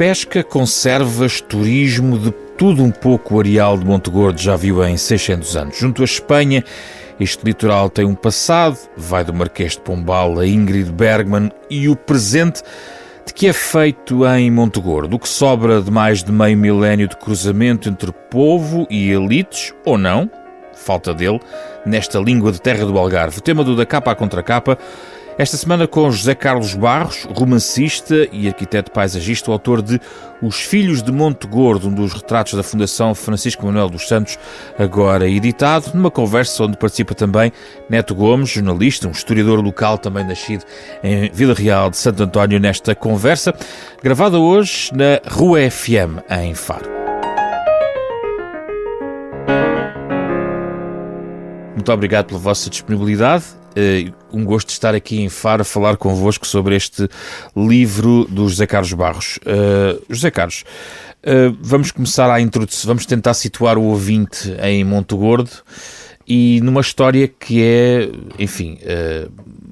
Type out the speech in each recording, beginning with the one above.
Pesca, conservas, turismo, de tudo um pouco o areal de Montegordo já viu em 600 anos. Junto à Espanha, este litoral tem um passado, vai do Marquês de Pombal a Ingrid Bergman, e o presente de que é feito em Montegordo, o que sobra de mais de meio milénio de cruzamento entre povo e elites, ou não, falta dele, nesta língua de terra do Algarve. O tema do Da Capa à Contra Capa, esta semana com José Carlos Barros, romancista e arquiteto paisagista, o autor de Os Filhos de Montegordo, um dos retratos da Fundação Francisco Manuel dos Santos, agora editado, numa conversa onde participa também Neto Gomes, jornalista, um historiador local também nascido em Vila Real de Santo António, nesta conversa, gravada hoje na Rua FM, em Faro. Muito obrigado pela vossa disponibilidade. Um gosto de estar aqui em Faro a falar convosco sobre este livro do José Carlos Barros. José Carlos, vamos começar a introdução, vamos tentar situar o ouvinte em Montegordo e numa história que é, enfim,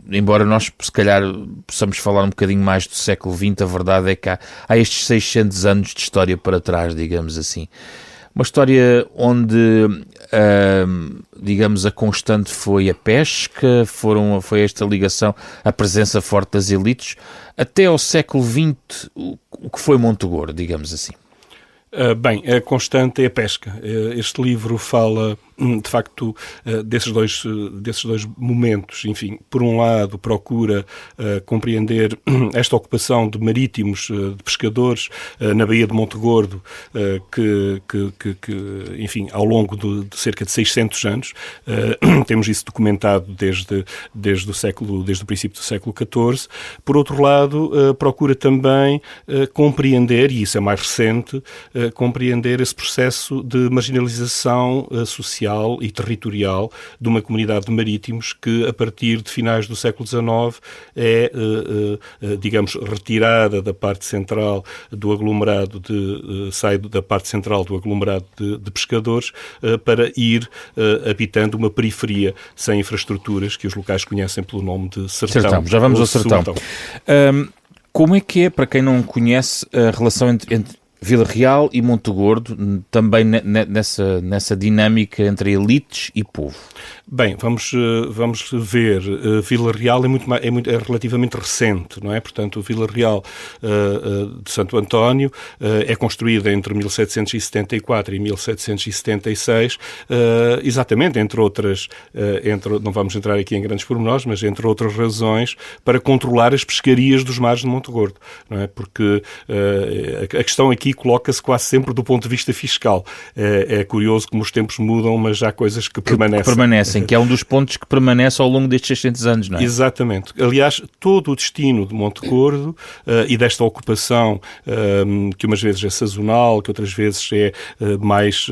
embora nós se calhar possamos falar um bocadinho mais do século XX, a verdade é que há estes 600 anos de história para trás, digamos assim. Uma história onde, digamos, a constante foi a pesca, foi esta ligação, a presença forte das elites, até ao século XX, o que foi Montegordo, digamos assim. Bem, a constante é a pesca. Este livro fala, de facto, desses dois momentos. Enfim, por um lado, procura compreender esta ocupação de marítimos, de pescadores, na Baía de Montegordo, que enfim, ao longo de cerca de 600 anos, temos isso documentado desde o princípio do século XIV. Por outro lado, procura também compreender, e isso é mais recente, compreender esse processo de marginalização social e territorial de uma comunidade de marítimos que, a partir de finais do século XIX, é, digamos, retirada da parte central do aglomerado, sai da parte central do aglomerado de pescadores para ir habitando uma periferia sem infraestruturas que os locais conhecem pelo nome de sertão. Já vamos ao sertão. Como é que é, para quem não conhece, a relação entre Vila Real e Montegordo, também nessa dinâmica entre elites e povo? Bem, vamos ver. Vila Real é relativamente recente, não é? Portanto, Vila Real de Santo António é construída entre 1774 e 1776, exatamente, entre outras, não vamos entrar aqui em grandes pormenores, mas entre outras razões, para controlar as pescarias dos mares de Montegordo, não é? Porque a questão aqui coloca-se quase sempre do ponto de vista fiscal. É curioso como os tempos mudam, mas há coisas que permanecem. Que é um dos pontos que permanece ao longo destes 600 anos, não é? Exatamente. Aliás, todo o destino de Montegordo e desta ocupação, que umas vezes é sazonal, que outras vezes é mais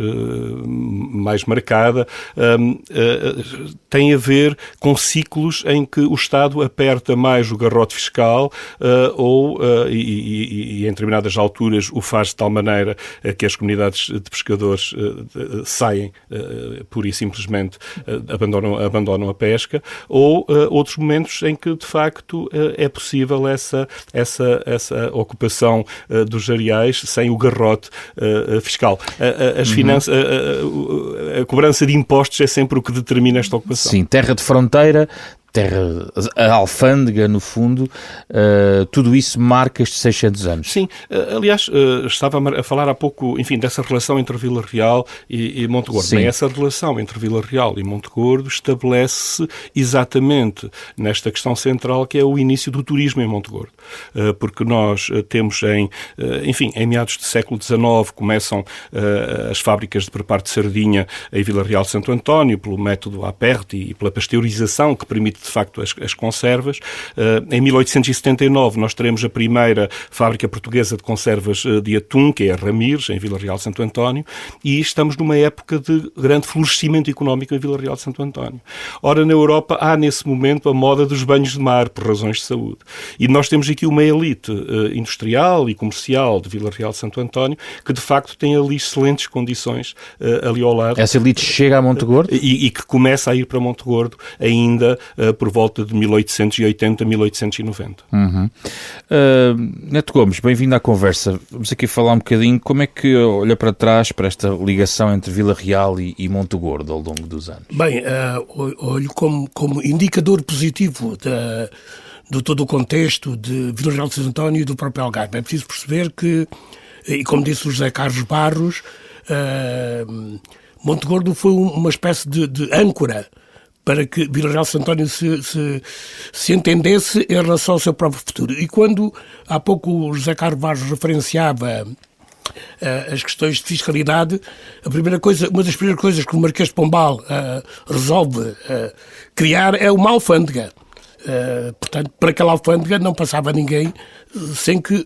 marcada, tem a ver com ciclos em que o Estado aperta mais o garrote fiscal e em determinadas alturas o faz de tal maneira que as comunidades de pescadores saem pura e simplesmente abandonam a pesca, ou outros momentos em que, de facto, é possível essa ocupação dos areais sem o garrote fiscal. As finanças, a cobrança de impostos é sempre o que determina esta ocupação. Sim, terra de fronteira, a alfândega, no fundo, tudo isso marca estes 600 anos. Sim, aliás, estava a falar há pouco, enfim, dessa relação entre Vila Real e Montegordo. Bem, essa relação entre Vila Real e Montegordo estabelece-se exatamente nesta questão central, que é o início do turismo em Montegordo. Porque nós temos em meados do século XIX, começam as fábricas de preparo de sardinha em Vila Real de Santo António, pelo método Aperti e pela pasteurização, que permite de facto as conservas. Em 1879 nós teremos a primeira fábrica portuguesa de conservas de atum, que é a Ramires, em Vila Real de Santo António, e estamos numa época de grande florescimento económico em Vila Real de Santo António. Ora, na Europa há nesse momento a moda dos banhos de mar, por razões de saúde. E nós temos aqui uma elite industrial e comercial de Vila Real de Santo António, que de facto tem ali excelentes condições ali ao lado. Essa elite chega a Montegordo? E que começa a ir para Montegordo ainda por volta de 1880, 1890. Neto Gomes, bem-vindo à conversa. Vamos aqui falar um bocadinho como é que olha para trás para esta ligação entre Vila Real e Montegordo ao longo dos anos. Bem, olho como indicador positivo de todo o contexto de Vila Real de Santo António e do próprio Algarve. É preciso perceber que, e como disse o José Carlos Barros, Montegordo foi uma espécie de âncora para que Vila Real de Santo António se entendesse em relação ao seu próprio futuro. E quando há pouco o José Carlos Barros referenciava as questões de fiscalidade, uma das primeiras coisas que o Marquês de Pombal resolve criar é uma alfândega. Portanto, para aquela alfândega não passava ninguém sem que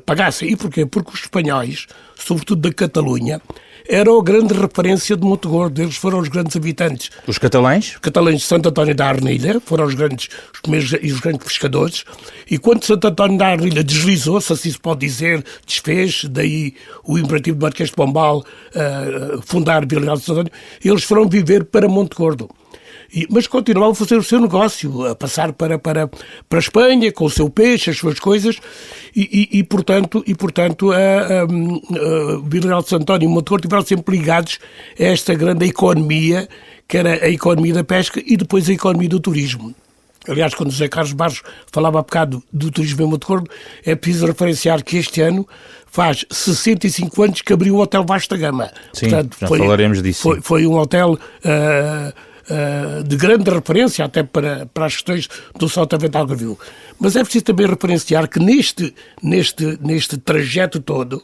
pagasse. E porquê? Porque os espanhóis, sobretudo da Catalunha, eram a grande referência de Montegordo. Eles foram os grandes habitantes. Os catalães? Os catalães de Santo António da Arnilha foram os primeiros e os grandes pescadores. E quando Santo António da Arnilha deslizou-se, assim se pode dizer, desfez, daí o imperativo do Marquês de Pombal fundar Vila Real de Santo António, eles foram viver para Montegordo. Mas continuavam a fazer o seu negócio, a passar para a Espanha, com o seu peixe, as suas coisas, e portanto, Vila Real de Santo António e Montegordo estiveram sempre ligados a esta grande economia, que era a economia da pesca e depois a economia do turismo. Aliás, quando o José Carlos Barros falava há bocado do turismo em Montegordo, é preciso referenciar que este ano faz 65 anos que abriu o Hotel Vasta Gama. Sim, portanto, já falaremos disso. Foi um hotel de grande referência até para as questões do Sotavento Algarvio. Mas é preciso também referenciar que neste trajeto todo,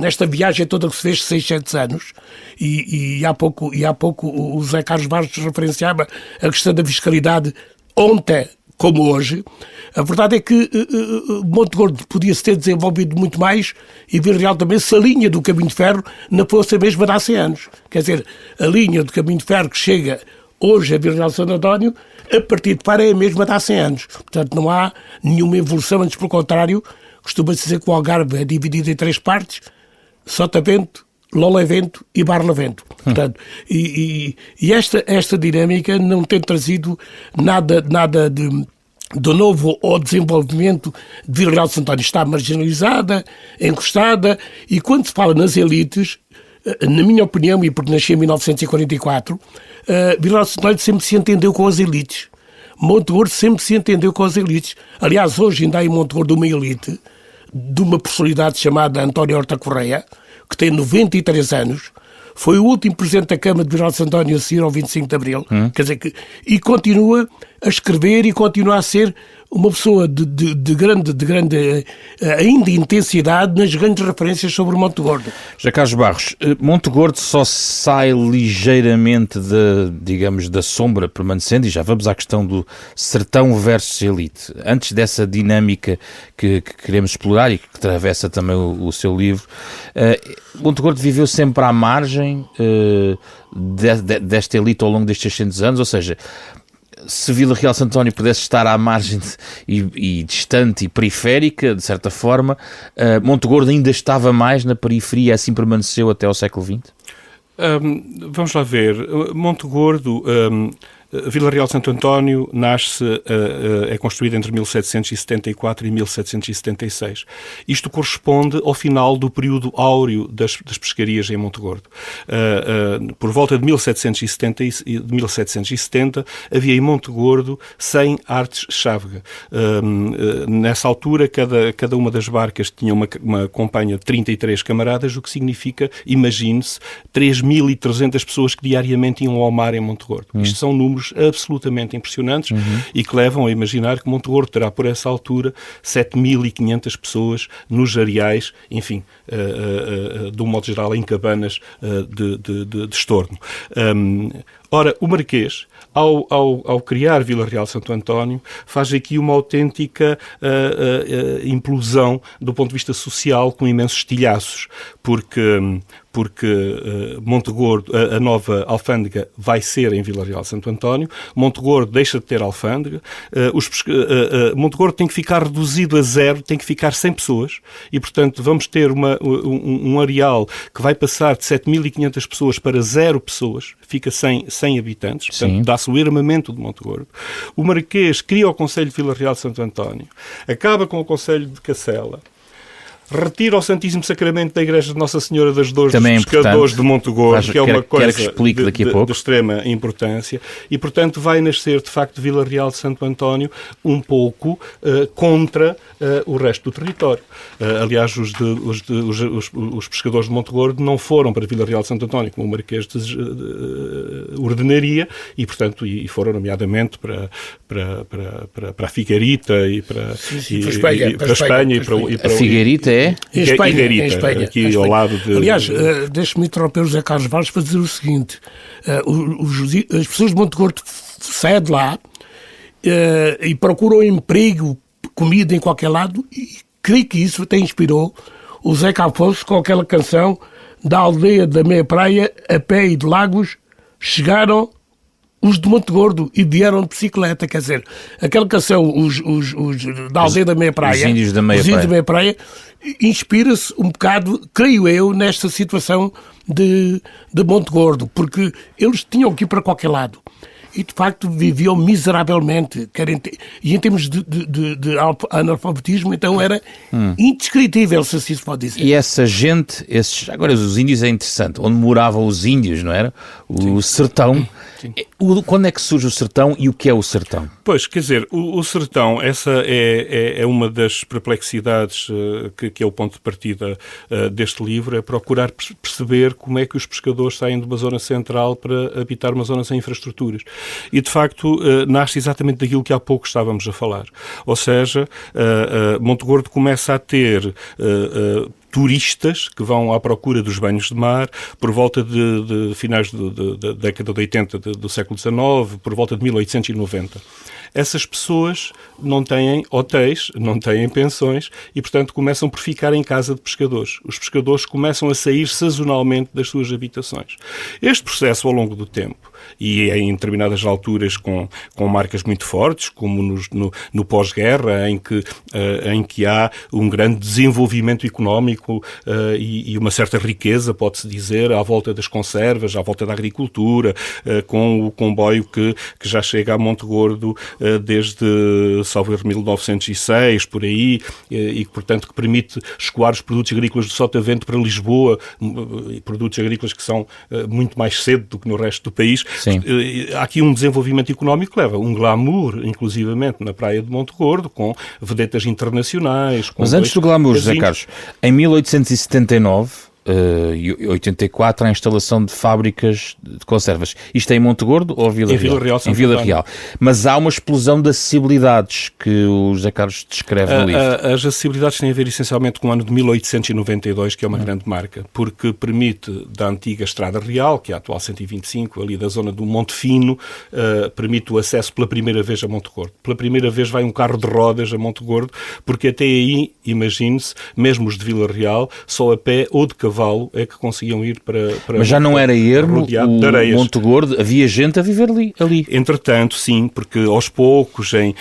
nesta viagem toda que se fez de 600 anos, e há pouco o José Carlos Barros referenciava a questão da fiscalidade ontem como hoje, a verdade é que Montegordo podia-se ter desenvolvido muito mais e Vila Real também se a linha do caminho de ferro não fosse a mesma de há 100 anos. Quer dizer, a linha do caminho de ferro que chega hoje a Vila Real de Santo António, a partir de Faro é a mesma de há 100 anos. Portanto, não há nenhuma evolução, antes pelo contrário, costuma-se dizer que o Algarve é dividido em 3 partes, Sotavento, Lolevento e Barlavento. Portanto, e esta dinâmica não tem trazido nada de novo ao desenvolvimento de Vila Real de Santo António. Está marginalizada, encostada, e quando se fala nas elites, na minha opinião, e porque nasci em 1944, Vila Real de Santo António sempre se entendeu com as elites. Montegordo sempre se entendeu com as elites. Aliás, hoje ainda há em Montegordo uma elite de uma personalidade chamada António Horta Correia, que tem 93 anos, foi o último presidente da Câmara de Vila Real de Santo António a seguir ao 25 de Abril, quer dizer e continua a escrever e continua a ser uma pessoa de grande ainda intensidade nas grandes referências sobre Montegordo. José Carlos Barros, Montegordo só sai ligeiramente da sombra permanecendo, e já vamos à questão do sertão versus elite. Antes dessa dinâmica que queremos explorar e que atravessa também o seu livro, Montegordo viveu sempre à margem desta elite ao longo destes 600 anos, ou seja, se Vila Real de Santo António pudesse estar à margem e distante e periférica, de certa forma, Montegordo ainda estava mais na periferia, assim permaneceu até ao século XX? Vamos lá ver. Montegordo, Vila Real de Santo António é construída entre 1774 e 1776. Isto corresponde ao final do período áureo das pescarias em Montegordo. Por volta de 1770 havia em Montegordo 100 artes-chávega. Nessa altura, cada uma das barcas tinha uma companhia de 33 camaradas, o que significa, imagine-se, 3.300 pessoas que diariamente iam ao mar em Montegordo. Isto são números absolutamente impressionantes e que levam a imaginar que Montegordo terá, por essa altura, 7.500 pessoas nos areais, enfim, de um modo geral, em cabanas de estorno. Ora, o Marquês, ao criar Vila Real de Santo António, faz aqui uma autêntica implosão do ponto de vista social, com imensos estilhaços, porque Montegordo, a nova alfândega, vai ser em Vila Real de Santo António. Montegordo deixa de ter alfândega. Montegordo tem que ficar reduzido a 0, tem que ficar 100 pessoas e, portanto, vamos ter um areal que vai passar de 7.500 pessoas para 0 pessoas, fica sem 100 habitantes, portanto, dá-se o armamento de Montegordo. O Marquês cria o Conselho de Vila Real de Santo António, acaba com o Conselho de Cacela, retira o Santíssimo Sacramento da Igreja de Nossa Senhora das Dores dos Pescadores de Montegordo, que é uma coisa de extrema importância, e, portanto, vai nascer, de facto, Vila Real de Santo António um pouco contra o resto do território. Aliás, os pescadores de Montegordo não foram para Vila Real de Santo António, como o Marquês ordenaria, e, portanto, foram nomeadamente para a Figueirita e para Espanha e para a Figueirita em Espanha, aqui ao lado de... Aliás, deixe-me interromper o José Carlos Valles para dizer o seguinte: as pessoas de Montegordo saem de lá e procuram emprego, comida em qualquer lado, e creio que isso até inspirou o Zeca Afonso com aquela canção da aldeia da meia praia, a pé e de Lagos, chegaram os de Montegordo e vieram de bicicleta. Quer dizer, aquela canção, os da aldeia da meia praia, os índios da meia praia, inspira-se um bocado, creio eu, nesta situação de Montegordo, porque eles tinham que ir para qualquer lado e, de facto, viviam miseravelmente. E em termos de analfabetismo, então era indescritível, se assim se pode dizer. E essa gente, agora os índios é interessante, onde moravam os índios, não era? O sertão. Sim. Quando é que surge o sertão e o que é o sertão? Pois, quer dizer, o sertão, essa é uma das perplexidades que é o ponto de partida deste livro, é procurar perceber como é que os pescadores saem de uma zona central para habitar uma zona sem infraestruturas. E, de facto, nasce exatamente daquilo que há pouco estávamos a falar. Ou seja, Montegordo começa a ter turistas que vão à procura dos banhos de mar por volta de finais da década de 80 do século XIX, por volta de 1890. Essas pessoas não têm hotéis, não têm pensões e, portanto, começam por ficar em casa de pescadores. Os pescadores começam a sair sazonalmente das suas habitações. Este processo, ao longo do tempo, e em determinadas alturas com marcas muito fortes, como no pós-guerra, em que há um grande desenvolvimento económico e uma certa riqueza, pode-se dizer, à volta das conservas, à volta da agricultura, com o comboio que já chega a Montegordo desde, salvo erro, 1906, por aí, e que, portanto, que permite escoar os produtos agrícolas do Sotavento para Lisboa, produtos agrícolas que são muito mais cedo do que no resto do país. Sim. Há aqui um desenvolvimento económico que leva um glamour, inclusivamente, na praia de Montegordo, com vedetas internacionais. Mas antes do glamour, José Carlos, em 1879... e 84 a instalação de fábricas de conservas. Isto é em Montegordo ou Vila Real? Em Vila Real. Mas há uma explosão de acessibilidades que o José Carlos descreve no livro. As acessibilidades têm a ver essencialmente com o ano de 1892, que é uma grande marca, porque permite da antiga Estrada Real, que é a atual 125, ali da zona do Monte Fino, permite o acesso pela primeira vez a Montegordo. Pela primeira vez vai um carro de rodas a Montegordo, porque até aí, imagine-se, mesmo os de Vila Real, só a pé ou de cavalo é que conseguiam ir para mas já não era ermo o Montegordo, havia gente a viver ali. Entretanto, sim, porque aos poucos, em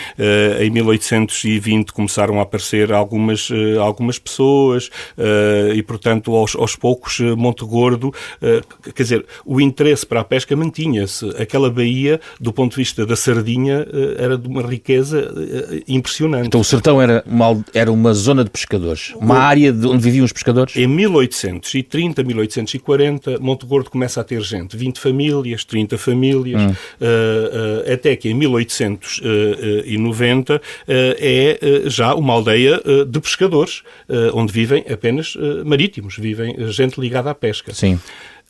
1820, começaram a aparecer algumas pessoas e, portanto, aos poucos, Montegordo, quer dizer, o interesse para a pesca mantinha-se. Aquela baía, do ponto de vista da sardinha, era de uma riqueza impressionante. Então o sertão era uma zona de pescadores, uma área onde viviam os pescadores? Em 1830, 1840, Montegordo começa a ter gente, 20 famílias, 30 famílias, até que em 1890 é já uma aldeia de pescadores, onde vivem apenas marítimos, vivem gente ligada à pesca. Sim.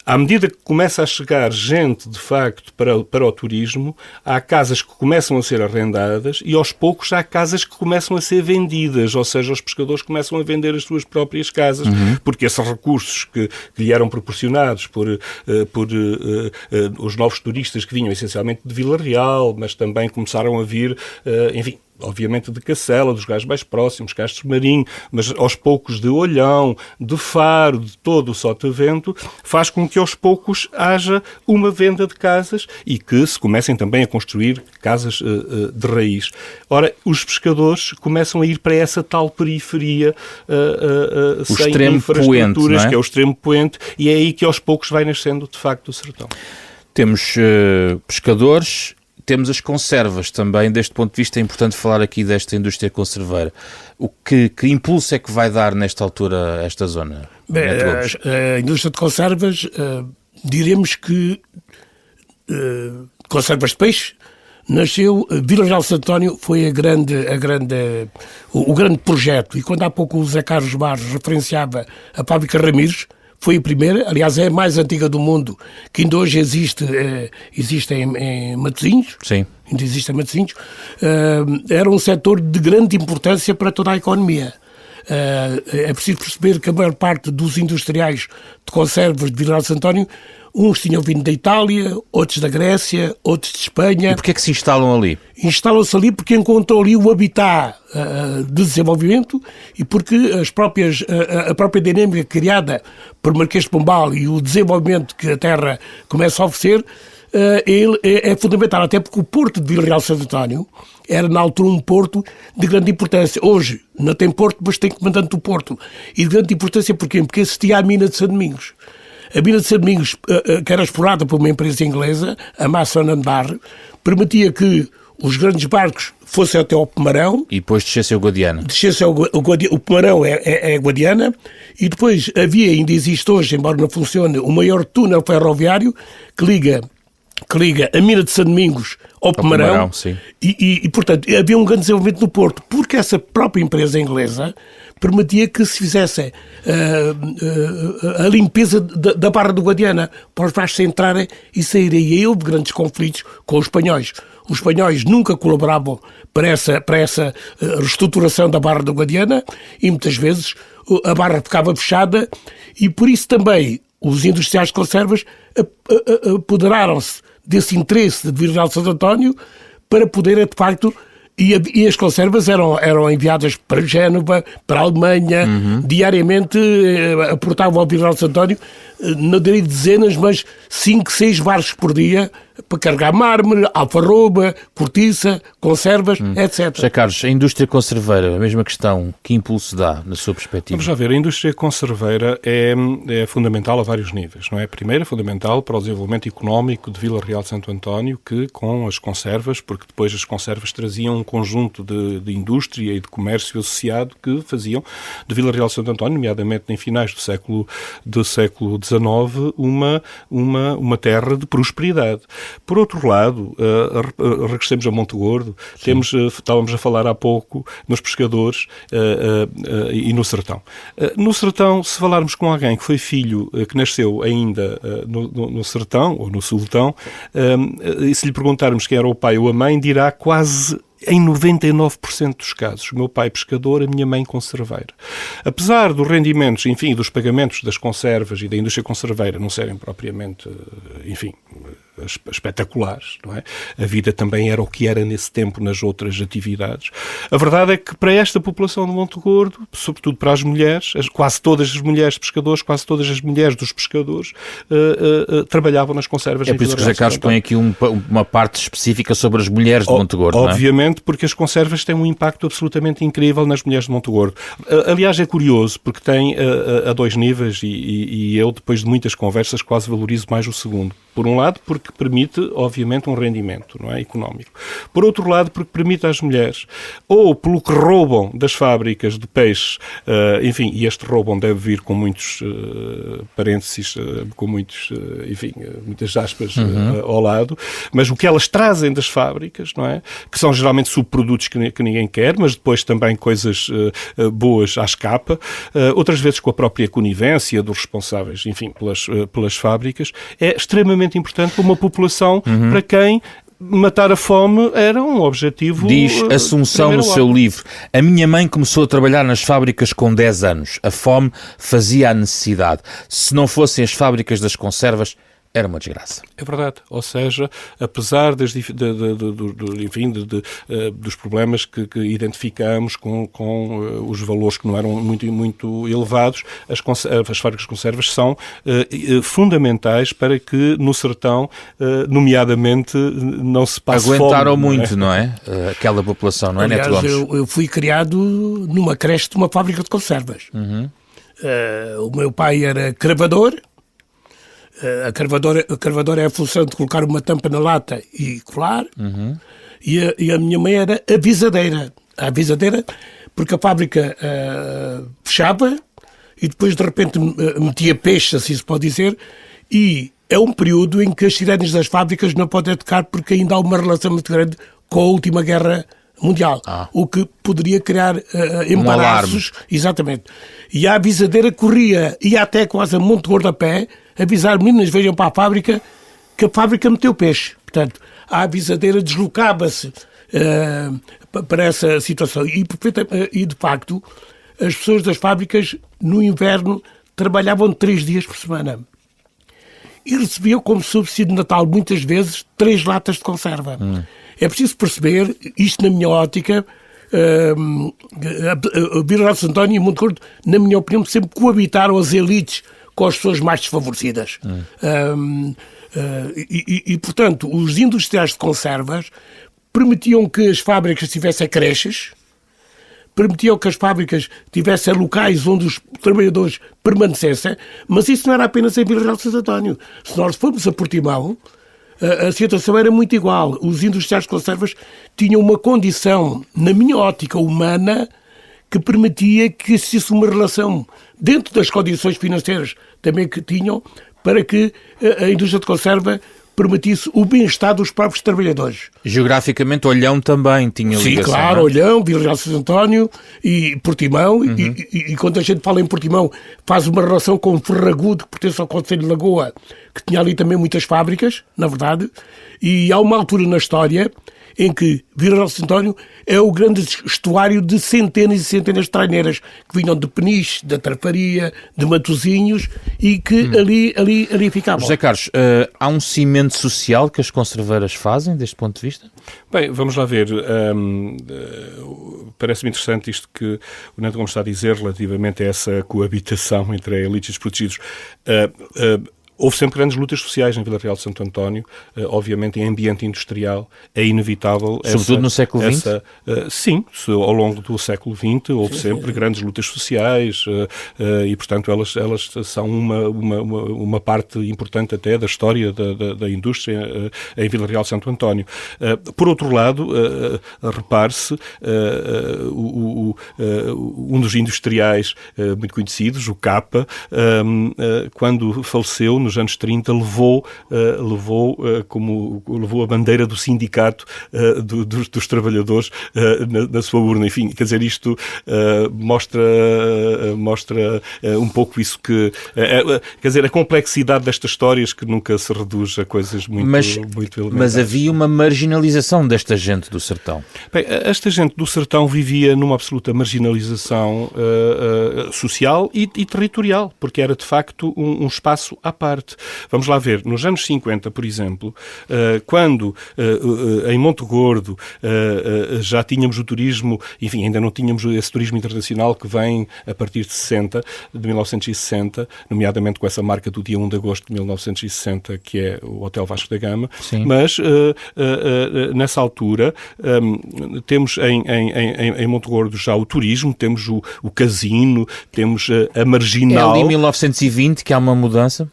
À medida que começa a chegar gente, de facto, para o turismo, há casas que começam a ser arrendadas e, aos poucos, há casas que começam a ser vendidas, ou seja, os pescadores começam a vender as suas próprias casas, porque esses recursos que lhe eram proporcionados por os novos turistas que vinham essencialmente de Vila Real, mas também começaram a vir, enfim, obviamente de Cacela, dos gajos mais próximos, Castro Marinho, mas aos poucos de Olhão, de Faro, de todo o Sotavento, faz com que aos poucos haja uma venda de casas e que se comecem também a construir casas de raiz. Ora, os pescadores começam a ir para essa tal periferia sem infraestruturas, poente, não é? Que é o extremo poente, e é aí que aos poucos vai nascendo de facto o sertão. Temos pescadores, temos as conservas também. Deste ponto de vista é importante falar aqui desta indústria conserveira. Que impulso é que vai dar nesta altura esta zona? Bem, a indústria de conservas, diremos que conservas de peixe, nasceu, Vila Real de Santo António foi o grande projeto, e quando há pouco o Zé Carlos Barros referenciava a fábrica Ramires, foi a primeira, aliás é a mais antiga do mundo, que ainda hoje existe em Matosinhos. Sim. Ainda existe em Matosinhos. Era um setor de grande importância para toda a economia. É preciso perceber que a maior parte dos industriais de conservas de Vila Real de Santo António, uns tinham vindo da Itália, outros da Grécia, outros de Espanha. E porquê é que se instalam ali? Instalam-se ali porque encontram ali o habitat de desenvolvimento e porque a própria dinâmica criada por Marquês de Pombal e o desenvolvimento que a terra começa a oferecer é fundamental, até porque o porto de Vila Real de Santo António era na altura um porto de grande importância. Hoje não tem porto, mas tem comandante do porto. E de grande importância porquê? Porque existia a mina de São Domingos. A mina de São Domingos, que era explorada por uma empresa inglesa, a Mason & Barre, permitia que os grandes barcos fossem até ao Pomarão. E depois descesse ao Guadiana. O Pomarão é Guadiana. E depois ainda existe hoje, embora não funcione, o maior túnel ferroviário que liga a mina de São Domingos ao Pomarão. E, portanto, havia um grande desenvolvimento no Porto, porque essa própria empresa inglesa permitia que se fizesse a limpeza da Barra do Guadiana para os barcos entrarem e saírem. E aí houve grandes conflitos com os espanhóis. Os espanhóis nunca colaboravam para essa reestruturação da Barra do Guadiana e muitas vezes a barra ficava fechada e por isso também os industriais de conservas apoderaram-se desse interesse de Vila Real de Santo António para poder, de facto, e as conservas eram enviadas para Génova, para a Alemanha, diariamente aportavam ao Vila Real de Santo António, não direi dezenas, mas 5, 6 barcos por dia para carregar mármore, alfarroba, cortiça, conservas, etc. José Carlos, a indústria conserveira, a mesma questão, que impulso dá, na sua perspectiva? Vamos já ver, a indústria conserveira é fundamental a vários níveis, não é? Primeiro, é fundamental para o desenvolvimento económico de Vila Real de Santo António, que com as conservas, porque depois as conservas traziam um conjunto de indústria e de comércio associado que faziam de Vila Real de Santo António, nomeadamente em finais do século XIX, uma terra de prosperidade. Por outro lado, regressemos a Montegordo, estávamos a falar há pouco nos pescadores e no sertão. No sertão, se falarmos com alguém que foi filho, que nasceu ainda no sertão, ou no sultão, e se lhe perguntarmos quem era o pai ou a mãe, dirá quase em 99% dos casos, o meu pai pescador, a minha mãe conserveira. Apesar dos rendimentos, enfim, dos pagamentos das conservas e da indústria conserveira não serem propriamente, enfim, espetaculares, não é? A vida também era o que era nesse tempo nas outras atividades. A verdade é que para esta população de Montegordo, sobretudo para as mulheres, quase todas as mulheres pescadores, quase todas as mulheres dos pescadores trabalhavam nas conservas. É por isso que o José Carlos põe aqui uma parte específica sobre as mulheres de Montegordo, não é? Obviamente, porque as conservas têm um impacto absolutamente incrível nas mulheres de Montegordo. Aliás, é curioso, porque tem a dois níveis e eu, depois de muitas conversas, quase valorizo mais o segundo. Por um lado, porque permite, obviamente, um rendimento, não é, económico. Por outro lado, porque permite às mulheres, ou pelo que roubam das fábricas de peixe, enfim, e este roubam deve vir com muitos parênteses, com muitos, enfim, muitas aspas ao lado, mas o que elas trazem das fábricas, não é, que são geralmente subprodutos que ninguém quer, mas depois também coisas boas à escapa, outras vezes com a própria conivência dos responsáveis, enfim, pelas fábricas, é extremamente importante para uma população para quem matar a fome era um objetivo. Diz Assunção no seu livro: a minha mãe começou a trabalhar nas fábricas com 10 anos. A fome fazia a necessidade. Se não fossem as fábricas das conservas, era uma desgraça. É verdade. Ou seja, apesar dos problemas que identificamos com os valores que não eram muito elevados, as fábricas de conservas são fundamentais para que no sertão, nomeadamente, não se passe aguentaram fome. Muito, não é? Aquela população, não é, Aliás, Neto Gomes? eu fui criado numa creche de uma fábrica de conservas. O meu pai era cravador. A carvadora é a função de colocar uma tampa na lata e colar. E a minha mãe era avisadeira. A avisadeira, porque a fábrica fechava e depois de repente metia peixe, assim se pode dizer, e é um período em que as sirenes das fábricas não podem tocar porque ainda há uma relação muito grande com a última guerra mundial, o que poderia criar embaraços. Exatamente. E a avisadeira ia até quase a Monte Gordo a pé, avisar: meninas, vejam para a fábrica, que a fábrica meteu peixe. Portanto, a avisadeira deslocava-se para essa situação. E, de facto, as pessoas das fábricas, no inverno, trabalhavam 3 dias por semana. E recebiam como subsídio de Natal, muitas vezes, 3 latas de conserva. É preciso perceber, isto na minha ótica, Vila Real de Santo António e Monte Gordo, na minha opinião, sempre coabitaram as elites com as pessoas mais desfavorecidas. Portanto, os industriais de conservas permitiam que as fábricas tivessem creches, permitiam que as fábricas tivessem locais onde os trabalhadores permanecessem, mas isso não era apenas em Vila Real de Santo António. Se nós formos a Portimão, a situação era muito igual. Os industriais de conservas tinham uma condição, na minha ótica humana, que permitia que existisse uma relação dentro das condições financeiras também que tinham, para que a indústria de conserva permitisse o bem-estar dos próprios trabalhadores. Geograficamente, Olhão também tinha ligação. Sim, claro, Olhão, Vila Real de Santo António e Portimão. E quando a gente fala em Portimão, faz uma relação com Ferragudo, que pertence ao Concelho de Lagoa, que tinha ali também muitas fábricas, na verdade. E há uma altura na história em que Vila Real de Santo António é o grande estuário de centenas e centenas de traineiras que vinham de Peniche, da Trafaria, de Matosinhos e que ali ficavam. José Carlos, há um cimento social que as conserveiras fazem, deste ponto de vista? Bem, vamos lá ver. Parece-me interessante isto que o Neto Gomes está a dizer relativamente a essa coabitação entre a elite e os protegidos. Houve sempre grandes lutas sociais em Vila Real de Santo António, obviamente em ambiente industrial, é inevitável. Sobretudo no século XX? Sim, ao longo do século XX houve sempre grandes lutas sociais e, portanto, elas são uma parte importante até da história da indústria em Vila Real de Santo António. Por outro lado, repare-se, um dos industriais muito conhecidos, o Capa, quando faleceu, nos anos 30, levou a bandeira do sindicato dos trabalhadores na sua urna. Enfim, quer dizer, isto mostra um pouco isso que... quer dizer, a complexidade destas histórias que nunca se reduz a coisas muito elementares. Mas havia uma marginalização desta gente do sertão. Bem, esta gente do sertão vivia numa absoluta marginalização social e territorial, porque era, de facto, um espaço à parte. Vamos lá ver, nos anos 50, por exemplo, quando em Monte Gordo já tínhamos o turismo, enfim, ainda não tínhamos esse turismo internacional que vem a partir de 1960, nomeadamente com essa marca do dia 1 de agosto de 1960, que é o Hotel Vasco da Gama. Sim. Mas nessa altura temos em Monte Gordo já o turismo, temos o casino, temos a Marginal. É ali em 1920 que há uma mudança?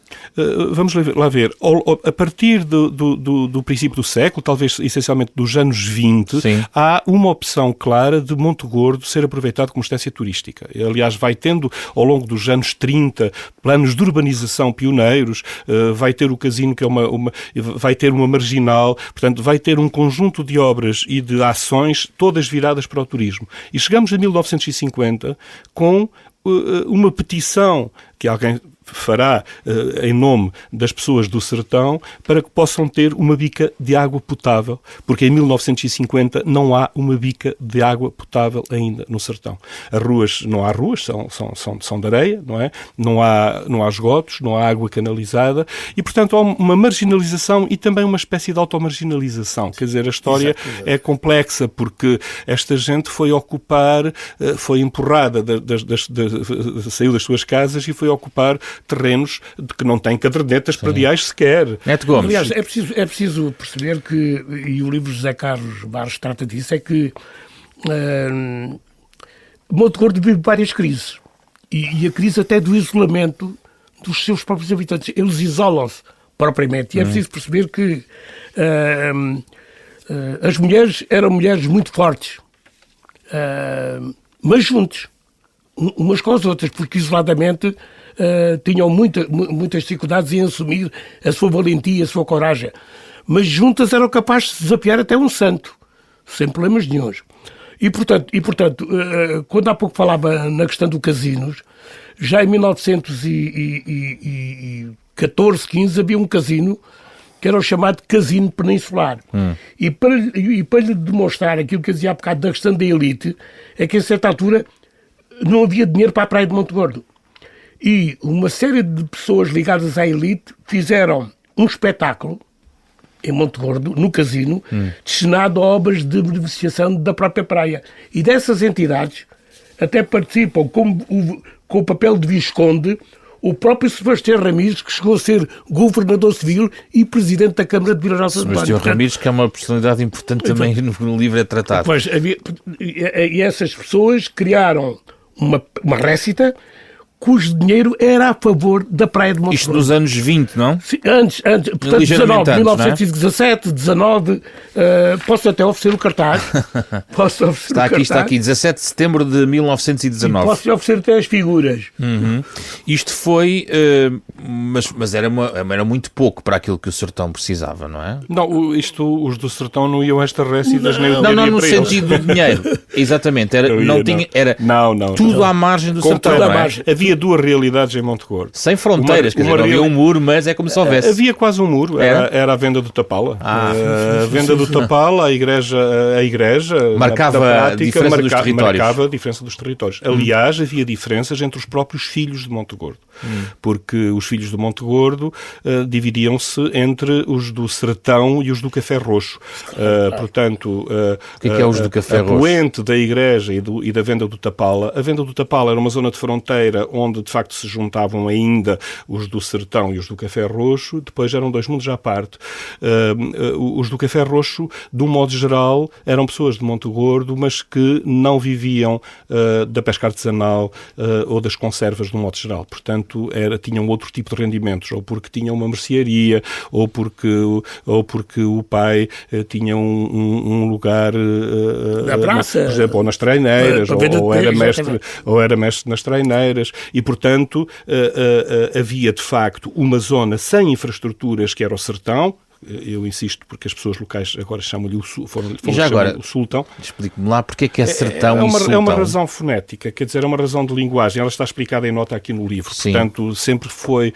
Vamos lá ver. A partir do princípio do século, talvez essencialmente dos anos 20, sim, há uma opção clara de Monte Gordo ser aproveitado como estância turística. Aliás, vai tendo, ao longo dos anos 30, planos de urbanização pioneiros, vai ter o casino, que é vai ter uma marginal, portanto, vai ter um conjunto de obras e de ações todas viradas para o turismo. E chegamos a 1950 com uma petição que alguém fará em nome das pessoas do sertão para que possam ter uma bica de água potável, porque em 1950 não há uma bica de água potável ainda no sertão. As ruas, não há ruas, são de areia, não é? Não há esgotos, não há água canalizada e, portanto, há uma marginalização e também uma espécie de automarginalização. Quer dizer, a história é complexa porque esta gente foi ocupar, foi empurrada, saiu das suas casas e foi ocupar terrenos de que não têm cadernetas prediais sequer. Neto Gomes. Aliás, é preciso perceber que, e o livro de José Carlos Barros trata disso, é que Monte Gordo vive várias crises. E a crise até do isolamento dos seus próprios habitantes. Eles isolam-se propriamente. E é preciso perceber que as mulheres eram mulheres muito fortes, mas juntos, umas com as outras, porque isoladamente tinham muitas dificuldades em assumir a sua valentia, a sua coragem. Mas juntas eram capazes de desafiar até um santo, sem problemas nenhuns. E, portanto, quando há pouco falava na questão do casinos, já em 1914, 15, havia um casino que era o chamado Casino Peninsular. E para lhe demonstrar aquilo que eu dizia há bocado da questão da elite, é que a certa altura não havia dinheiro para a Praia de Montegordo. E uma série de pessoas ligadas à elite fizeram um espetáculo em Montegordo, no casino, destinado a obras de beneficiação da própria praia. E dessas entidades até participam com o papel de Visconde o próprio Sebastião Ramires, que chegou a ser governador civil e presidente da Câmara de Vila Nossa de Baixo. Sebastião Ramires, que é uma personalidade importante também no livro é tratado. Pois, e essas pessoas criaram uma récita cujo dinheiro era a favor da Praia de Montegordo. Isto nos anos 20, não? Sim, antes, portanto, 19, 1917, 19, posso até oferecer o cartaz. Está aqui, 17 de setembro de 1919. Posso-lhe oferecer até as figuras. Isto foi, mas era muito pouco para aquilo que o Sertão precisava, não é? Não, os do Sertão não iam a estas récitas nem o Não, dinheiro no para sentido do dinheiro. Exatamente, era tudo à margem do Sertão, não é? Havia duas realidades em Montegordo. Sem fronteiras, quer dizer, não havia um muro, mas é como se houvesse. Havia quase um muro, era a venda do Tapala. A venda do Tapala, a igreja marcava a diferença dos territórios. Marcava a diferença dos territórios. Aliás, havia diferenças entre os próprios filhos de Montegordo. Porque os filhos de Montegordo dividiam-se entre os do Sertão e os do Café Roxo. Portanto, o que é os do Café Roxo? A poente da igreja e da venda do Tapala. A venda do Tapala era uma zona de fronteira onde, de facto, se juntavam ainda os do Sertão e os do Café Roxo. Depois eram dois mundos à parte. Os do Café Roxo, de um modo geral, eram pessoas de Montegordo, mas que não viviam da pesca artesanal ou das conservas, de um modo geral. Portanto, tinham outro tipo de rendimentos, ou porque tinham uma mercearia, ou porque o pai tinha um lugar na praça, por exemplo, ou nas treineiras, ou era mestre nas treineiras, e portanto havia de facto uma zona sem infraestruturas que era o Sertão. Eu insisto porque as pessoas locais agora chamam-lhe o Sultão. Explique-me lá porque é que é Sertão e Sultão. É uma razão fonética, quer dizer, é uma razão de linguagem. Ela está explicada em nota aqui no livro. Sim. Portanto, sempre foi...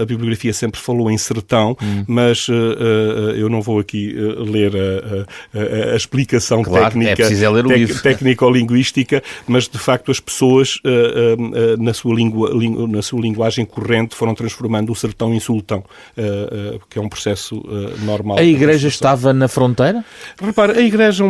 a bibliografia sempre falou em Sertão, mas eu não vou aqui ler a explicação técnica, é preciso ler o livro. Técnico-linguística, mas de facto as pessoas na sua linguagem corrente foram transformando o Sertão em Sultão, que é um processo normal. A igreja estava na fronteira? Repara, a igreja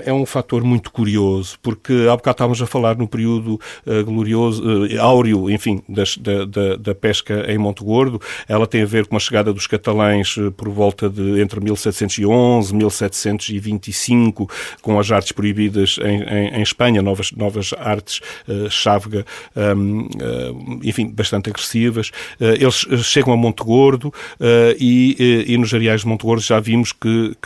é um fator muito curioso, porque há bocado estávamos a falar no período glorioso, áureo, enfim, da pesca em Montegordo. Ela tem a ver com a chegada dos catalães por volta de entre 1711 e 1725, com as artes proibidas em Espanha, novas artes, chávega, enfim, bastante agressivas. Eles chegam a Montegordo, e nos Areais de Montegordo já vimos que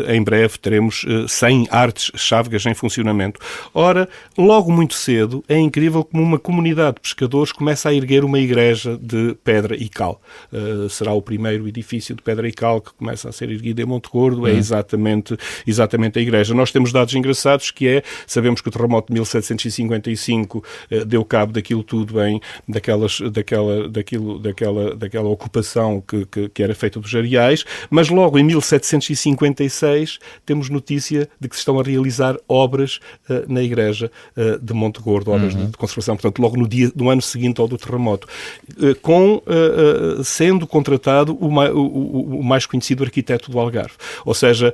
em breve teremos 100 artes chávegas em funcionamento. Ora, logo muito cedo, é incrível como uma comunidade de pescadores começa a erguer uma igreja de pedra e cal. Será o primeiro edifício de pedra e cal que começa a ser erguido em Montegordo, é exatamente a igreja. Nós temos dados engraçados sabemos que o terremoto de 1755 deu cabo daquilo tudo daquela ocupação que era feita dos Areais, mas logo em 1756 temos notícia de que se estão a realizar obras na igreja de Montegordo, obras de conservação, portanto logo no ano seguinte ao do terremoto, sendo contratado o mais conhecido arquiteto do Algarve. Ou seja,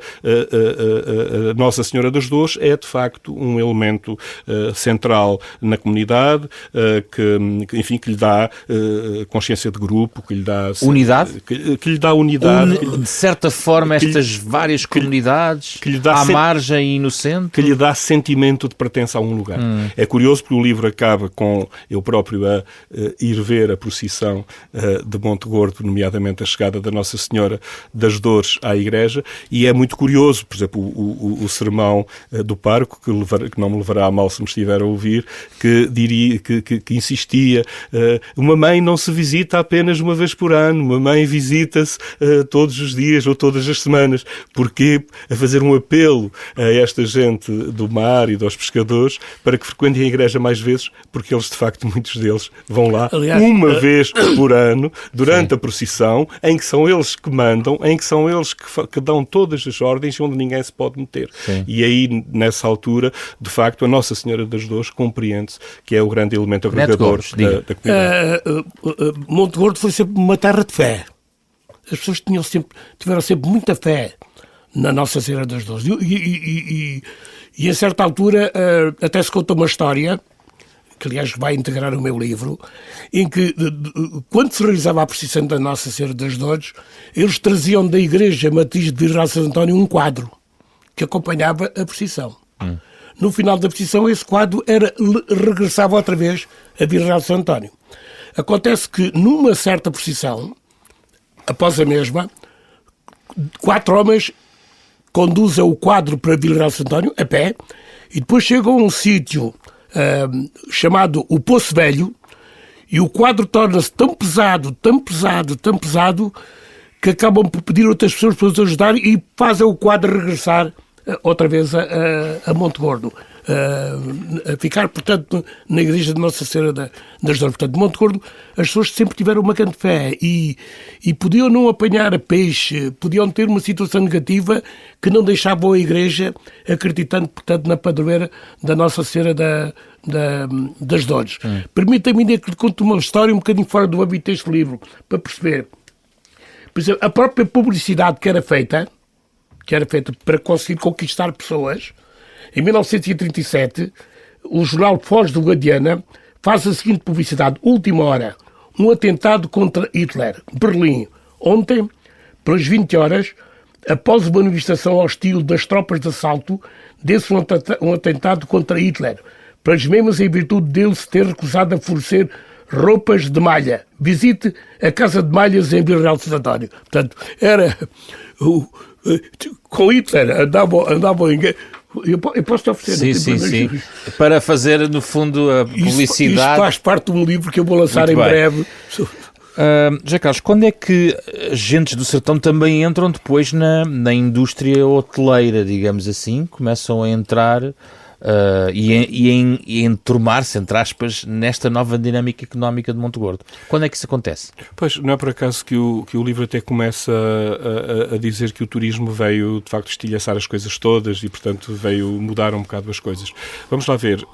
Nossa Senhora das Dores é de facto um elemento central na comunidade, que lhe dá consciência de grupo, que lhe dá unidade. que lhe dá unidade. De certa forma, estas várias comunidades, que lhe dá à margem e inocente. Que lhe dá sentimento de pertença a um lugar. É curioso porque o livro acaba com eu próprio a ir ver a procissão de Monte Gordo, nomeadamente a chegada da Nossa Senhora das Dores à igreja, e é muito curioso, por exemplo, o sermão do pároco, que não me levará a mal se me estiver a ouvir, que diria, que insistia, uma mãe não se visita apenas uma vez por ano, uma mãe visita-se todos os dias ou todas as semanas. Porquê? A fazer um apelo a esta gente do mar e dos pescadores para que frequentem a igreja mais vezes, porque eles, de facto, muitos deles vão lá uma vez por ano, durante a procissão, em que são eles que mandam, em que são eles que dão todas as ordens, onde ninguém se pode meter. Sim. E aí, nessa altura, de facto, a Nossa Senhora das Dores compreende-se que é o grande elemento agregador da comunidade. Monte Gordo foi sempre uma terra de fé. As pessoas tiveram sempre muita fé na Nossa Senhora das Dores. E a certa altura até se conta uma história, que aliás vai integrar o meu livro, em que quando se realizava a procissão da Nossa Senhora das Dores, eles traziam da igreja matriz de Virgem Santo António um quadro que acompanhava a procissão. No final da procissão, esse quadro regressava outra vez a Virgem Santo António. Acontece que numa certa procissão, após a mesma, 4 homens conduzem o quadro para Vila Santo António, a pé, e depois chegam a um sítio chamado o Poço Velho, e o quadro torna-se tão pesado, que acabam por pedir outras pessoas para os ajudar e fazem o quadro regressar outra vez a Monte Gordo. A ficar, portanto, na igreja de Nossa Senhora das Dores. Portanto, Monte Gordo, as pessoas sempre tiveram uma grande fé e podiam não apanhar peixe, podiam ter uma situação negativa que não deixavam a igreja acreditando, portanto, na padroeira da Nossa Senhora das Dores. Permita-me ainda que lhe conte uma história um bocadinho fora do âmbito deste livro, para perceber. Por exemplo, a própria publicidade que era feita para conseguir conquistar pessoas. Em 1937, o jornal Foz do Guadiana faz a seguinte publicidade: última hora, um atentado contra Hitler. Berlim, ontem, pelas 20 horas, após uma manifestação hostil das tropas de assalto, desse um atentado contra Hitler, pelas mesmas em virtude dele se ter recusado a fornecer roupas de malha. Visite a Casa de Malhas em Vila Real de Santo António. Portanto, era... com Hitler andavam em... Eu posso te oferecer. Sim. Para fazer, no fundo, a publicidade. Isto faz parte de um livro que eu vou lançar em breve. José Carlos, quando é que gentes do sertão também entram depois na indústria hoteleira, digamos assim, começam a entrar e enturmar-se, entre aspas, nesta nova dinâmica económica de Monte Gordo? Quando é que isso acontece? Pois, não é por acaso que o livro até começa a dizer que o turismo veio, de facto, estilhaçar as coisas todas e, portanto, veio mudar um bocado as coisas. Vamos lá ver,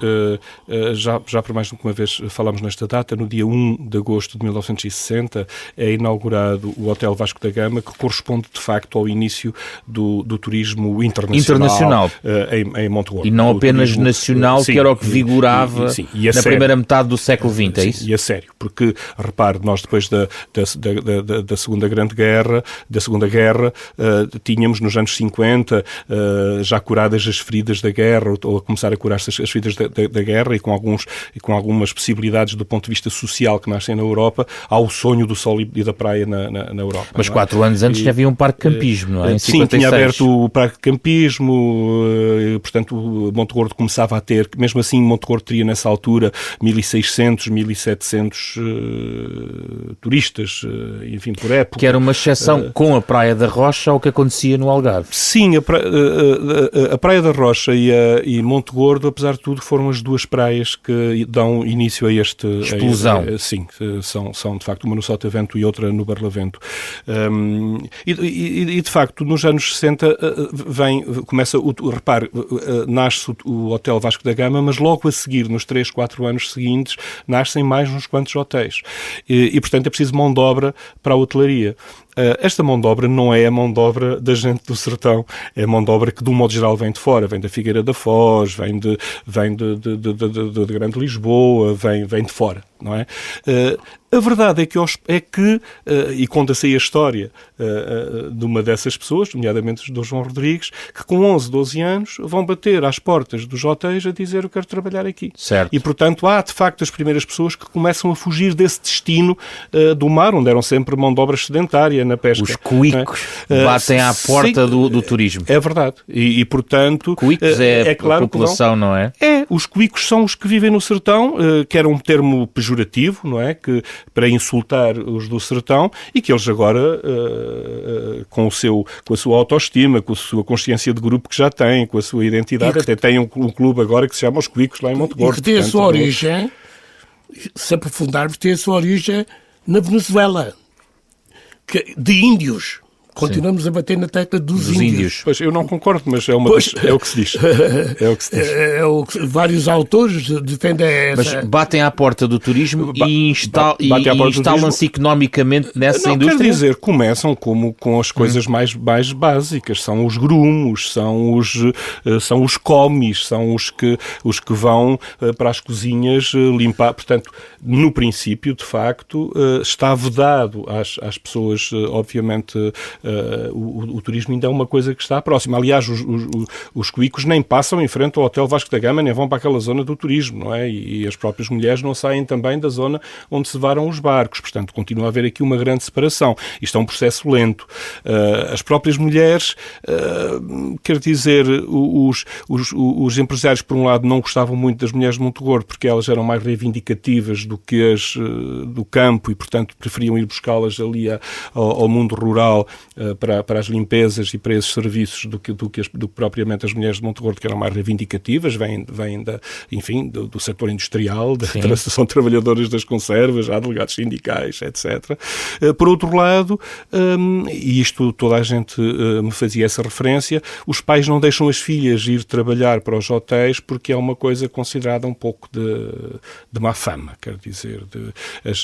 já por mais do que uma vez falámos nesta data, no dia 1 de agosto de 1960 é inaugurado o Hotel Vasco da Gama, que corresponde, de facto, ao início do turismo internacional. Em Monte Gordo. E não apenas nacional, que era o que vigorava na primeira metade do século XX, é isso? E a sério, porque, repare, nós depois da Segunda Grande Guerra, tínhamos nos anos 50 já curadas as feridas da guerra, ou a começar a curar-se as feridas da guerra, e com algumas possibilidades do ponto de vista social que nascem na Europa, há o sonho do sol e da praia na Europa. Mas 4 anos antes já havia um parque de campismo, não é? Sim, tinha aberto o parque de campismo, portanto, Monte Gordo começava a ter, mesmo assim, Monte Gordo teria nessa altura 1.600, 1.700 turistas, enfim, por época. Que era uma exceção com a Praia da Rocha ao que acontecia no Algarve. Sim, a Praia da Rocha e Monte Gordo, apesar de tudo, foram as duas praias que dão início a este... explosão. Sim, são de facto uma no Sotavento e outra no Barlavento. E de facto, nos anos 60 nasce o Hotel Vasco da Gama, mas logo a seguir, nos 3, 4 anos seguintes, nascem mais uns quantos hotéis. E portanto, é preciso mão de obra para a hotelaria. esta mão de obra não é a mão de obra da gente do sertão, é a mão de obra que, de um modo geral, vem de fora, vem da Figueira da Foz, vem de Grande Lisboa, vem de fora, não é? A verdade é que e conta-se aí a história de uma dessas pessoas, nomeadamente do João Rodrigues, que com 11, 12 anos vão bater às portas dos hotéis a dizer: eu quero trabalhar aqui. Certo. E, portanto, há, de facto, as primeiras pessoas que começam a fugir desse destino do mar, onde eram sempre mão de obra sedentária na pesca. Os cuicos batem à porta do turismo. É verdade. E portanto... Cuicos é claro a população, não é? Os cuicos são os que vivem no sertão, que era um termo pejorativo, não é? Que, para insultar os do sertão, e que eles agora, com a sua autoestima, com a sua consciência de grupo que já têm, com a sua identidade, até têm um clube agora que se chama Os Cuicos, lá em Monte Gordo. E que tem a sua origem, se aprofundarmos, tem a sua origem na Venezuela, de índios. Continuamos a bater na tecla dos índios. Pois, eu não concordo, mas é o que se diz. Vários autores defendem essa... Mas batem à porta do turismo e instalam-se economicamente nessa indústria? Quer dizer, começam com as coisas mais básicas. São os grumos, são os comis, são os que vão para as cozinhas limpar. Portanto, no princípio, de facto, está vedado às pessoas, obviamente... O turismo ainda é uma coisa que está próxima. Aliás, os cuicos nem passam em frente ao Hotel Vasco da Gama, nem vão para aquela zona do turismo, não é? E as próprias mulheres não saem também da zona onde se varam os barcos. Portanto, continua a haver aqui uma grande separação. Isto é um processo lento. As próprias mulheres, quer dizer, os empresários, por um lado, não gostavam muito das mulheres de Monte Gordo, porque elas eram mais reivindicativas do que as do campo e, portanto, preferiam ir buscá-las ali ao mundo rural, para as limpezas e para esses serviços do que propriamente as mulheres de Monte Gordo, que eram mais reivindicativas, vêm do setor industrial, da são trabalhadoras das conservas, há delegados sindicais, etc. Por outro lado, e isto toda a gente me fazia essa referência, os pais não deixam as filhas ir trabalhar para os hotéis porque é uma coisa considerada um pouco de má fama, quer dizer, as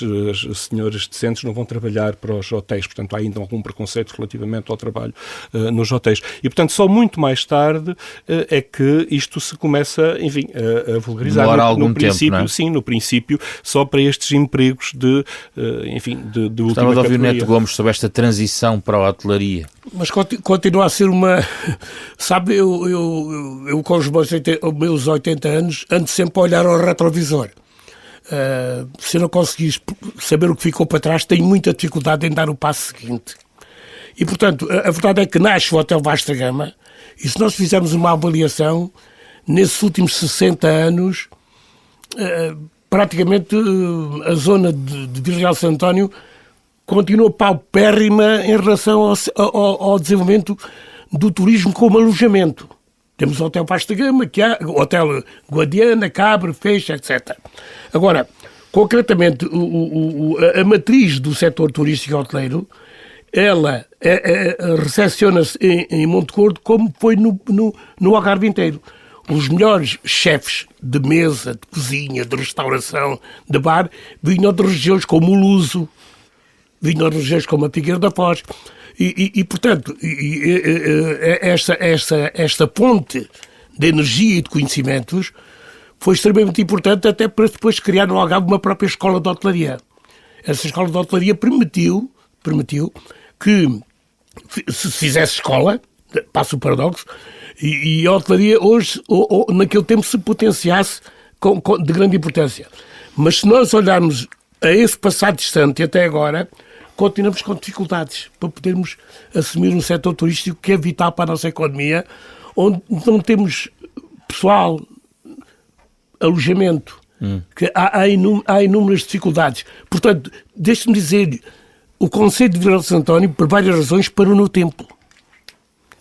senhoras decentes não vão trabalhar para os hotéis, portanto há ainda algum preconceito relativamente ao trabalho nos hotéis. E, portanto, só muito mais tarde é que isto se começa, enfim, a vulgarizar. Demora algum princípio, tempo, não é? Sim, no princípio, só para estes empregos de última categoria. Estava a ouvir o Neto Gomes sobre esta transição para a hotelaria. Mas continua a ser uma... Sabe, eu com os meus 80 anos ando sempre a olhar ao retrovisor. Se eu não conseguir saber o que ficou para trás, tenho muita dificuldade em dar o passo seguinte. E, portanto, a verdade é que nasce o Hotel Vasco da Gama, e se nós fizermos uma avaliação, nesses últimos 60 anos, praticamente a zona de Vila Real de Santo António continua paupérrima em relação ao desenvolvimento do turismo como alojamento. Temos o Hotel Vasco da Gama, o Hotel Guadiana, Cabra, Feixa, etc. Agora, concretamente, a matriz do setor turístico e hoteleiro, ela recepciona-se em Monte Gordo como foi no Algarve inteiro. Os melhores chefes de mesa, de cozinha, de restauração, de bar, vinham de regiões como o Luso, vinham de regiões como a Figueira da Foz. Portanto, esta ponte de energia e de conhecimentos foi extremamente importante até para depois criar no Algarve uma própria escola de hotelaria. Essa escola de hotelaria permitiu que se fizesse escola, passa o paradoxo, e a hotelaria hoje, ou naquele tempo, se potenciasse de grande importância. Mas se nós olharmos a esse passado distante e até agora, continuamos com dificuldades para podermos assumir um setor turístico que é vital para a nossa economia, onde não temos pessoal, alojamento, que há inúmeras dificuldades. Portanto, deixe-me dizer-lhe, o Conselho de Vila Real de Santo António, por várias razões, parou no tempo.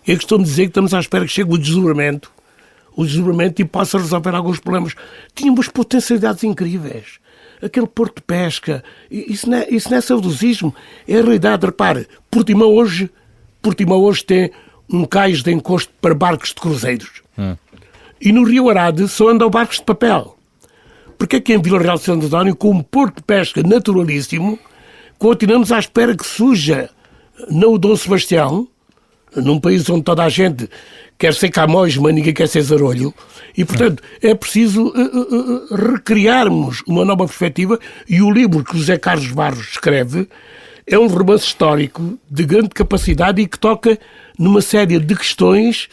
Eu costumo dizer que estamos à espera que chegue o desdobramento e possa resolver alguns problemas. Tínhamos potencialidades incríveis. Aquele porto de pesca, isso não é saudosismo, é a realidade. Repare, Portimão hoje tem um cais de encosto para barcos de cruzeiros. E no Rio Arade só andam barcos de papel. Porque aqui em Vila Real de Santo António, com um porto de pesca naturalíssimo, continuamos à espera que surja não o Dom Sebastião, num país onde toda a gente quer ser Camões, mas ninguém quer ser Zarolho, e, portanto, é preciso recriarmos uma nova perspectiva, e o livro que José Carlos Barros escreve é um romance histórico de grande capacidade e que toca numa série de questões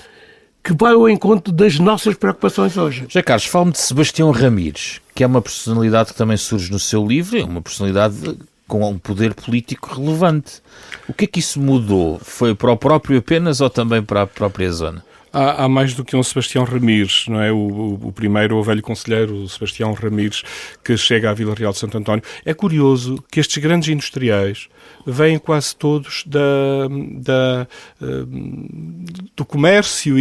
que vai ao encontro das nossas preocupações hoje. José Carlos, fala-me de Sebastião Ramires, que é uma personalidade que também surge no seu livro, é uma personalidade com um poder político relevante. O que é que isso mudou? Foi para o próprio apenas ou também para a própria zona? Há mais do que um Sebastião Ramires, não é? O primeiro, o velho conselheiro, o Sebastião Ramires, que chega à Vila Real de Santo António. É curioso que estes grandes industriais vêm quase todos do comércio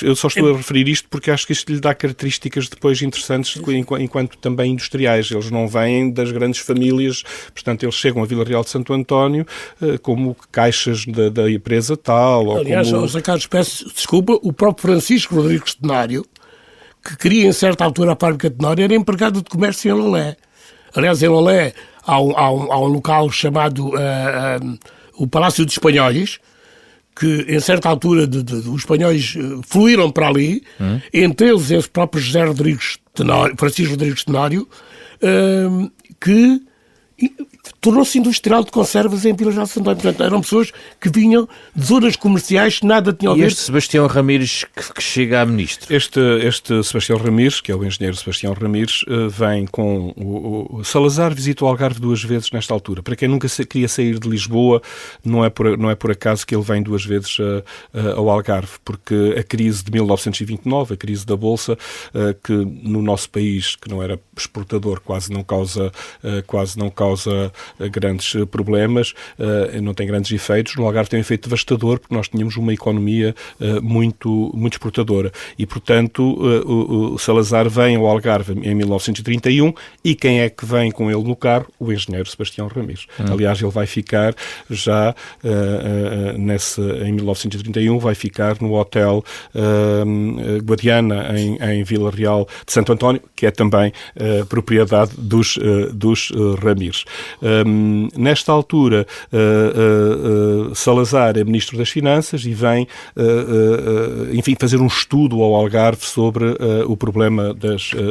eu só estou a referir isto porque acho que isto lhe dá características depois interessantes enquanto também industriais. Eles não vêm das grandes famílias, portanto eles chegam à Vila Real de Santo António como caixas da empresa tal. Aliás, como... José Carlos, peço desculpa, o próprio Francisco Rodrigues Tenário, que queria em certa altura a fábrica de Tenório, era empregado de comércio em Lolé. Aliás, em Lolé há um local chamado o Palácio dos Espanhóis, que em certa altura os espanhóis fluíram para ali, entre eles esse próprio José Rodrigues Tenório, Francisco Rodrigues Tenório, que tornou-se industrial de conservas em Vila Real de Santo António. Portanto, eram pessoas que vinham de zonas comerciais que nada tinham a ver. E este Sebastião Ramires que chega a ministro? Este Sebastião Ramires, que é o engenheiro Sebastião Ramires, vem com o Salazar, visita o Algarve 2 vezes nesta altura. Para quem nunca queria sair de Lisboa, não é por acaso que ele vem 2 vezes ao Algarve, porque a crise de 1929, a crise da Bolsa, que no nosso país, que não era exportador, quase não causa grandes problemas, não tem grandes efeitos. No Algarve tem um efeito devastador, porque nós tínhamos uma economia muito exportadora. E, portanto, o Salazar vem ao Algarve em 1931 e quem é que vem com ele no carro? O engenheiro Sebastião Ramires. Aliás, ele vai ficar já em 1931, vai ficar no Hotel Guadiana, em Vila Real de Santo António, que é também propriedade dos Ramires. Nesta altura, Salazar é Ministro das Finanças e vem, fazer um estudo ao Algarve sobre o problema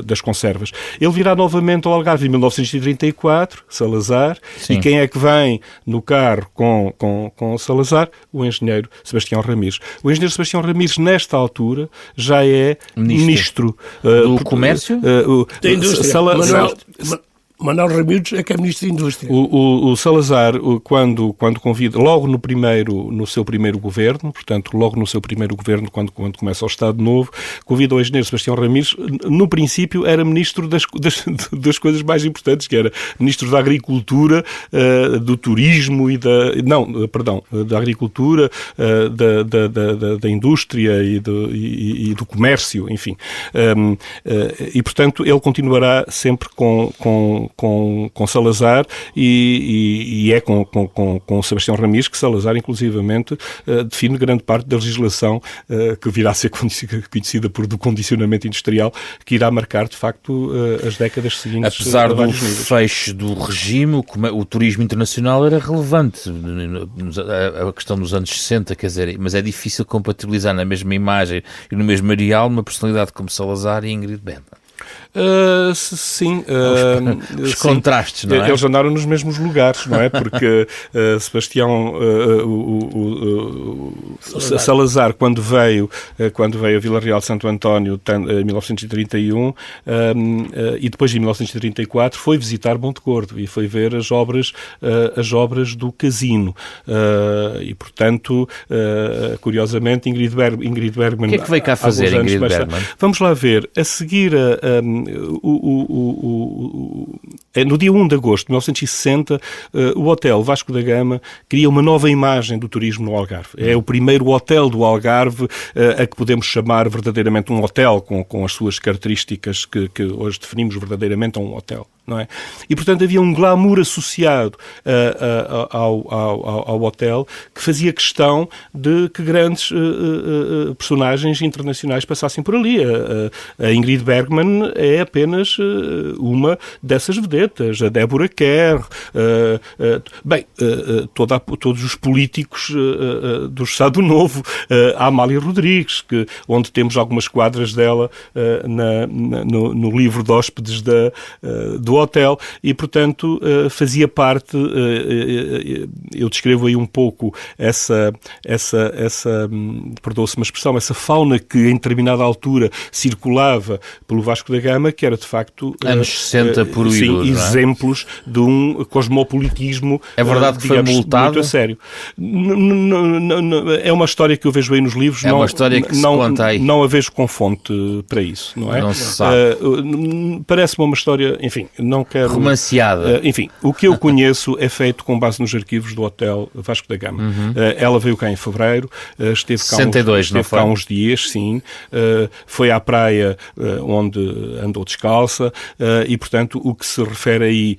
das conservas. Ele virá novamente ao Algarve em 1934, Salazar, Sim. E quem é que vem no carro com Salazar? O engenheiro Sebastião Ramires. O engenheiro Sebastião Ramires, nesta altura, já é ministro do Comércio? Da Indústria. Manuel Ramires é que é Ministro da Indústria. O Salazar, quando convida, logo no seu primeiro governo, portanto, logo no seu primeiro governo, quando começa o Estado Novo, convida o engenheiro Sebastião Ramires. No princípio, era Ministro das coisas mais importantes, que era Ministro da Agricultura, do Turismo e da Agricultura, da Indústria e do Comércio, enfim. E, portanto, ele continuará sempre com Salazar e é com Sebastião Ramires que Salazar, inclusivamente, define grande parte da legislação que virá a ser conhecida por do condicionamento industrial, que irá marcar, de facto, as décadas seguintes. Apesar do fecho do regime, o turismo internacional era relevante. A questão dos anos 60, quer dizer, mas é difícil compatibilizar na mesma imagem e no mesmo areal uma personalidade como Salazar e Ingrid Bergman. Sim. Os contrastes, não é? Eles andaram nos mesmos lugares, não é? Porque Sebastião Salazar, quando veio a Vila Real de Santo António em 1931 e depois em 1934 foi visitar Monte Gordo e foi ver as obras do casino. E, portanto, curiosamente, Ingrid Bergman... O que é que veio cá fazer, Ingrid Bergman? Vamos lá ver. A seguir no dia 1 de agosto de 1960, o Hotel Vasco da Gama cria uma nova imagem do turismo no Algarve. É o primeiro hotel do Algarve a que podemos chamar verdadeiramente um hotel, com as suas características que hoje definimos verdadeiramente a um hotel. não é? E, portanto, havia um glamour associado ao hotel que fazia questão de que grandes personagens internacionais passassem por ali. A Ingrid Bergman é apenas uma dessas vedetas, a Deborah Kerr, todos os políticos do Estado Novo, a Amália Rodrigues, onde temos algumas quadras dela no livro de hóspedes do hotel, e, portanto, fazia parte, eu descrevo aí um pouco essa perdoa-se uma expressão, essa fauna que em determinada altura circulava pelo Vasco da Gama, que era de facto anos 60 por aí, exemplos de um cosmopolitismo, é verdade que foi multado? Muito a sério. É uma história que eu vejo aí nos livros, uma história que se conta aí. Não a vejo com fonte para isso, não é? Não se sabe. Parece-me uma história, enfim, não quero... romanceada. Enfim, o que eu conheço é feito com base nos arquivos do Hotel Vasco da Gama. Ela veio cá em fevereiro, esteve cá uns dias, sim, foi à praia onde andou descalça, e, portanto, o que se refere aí,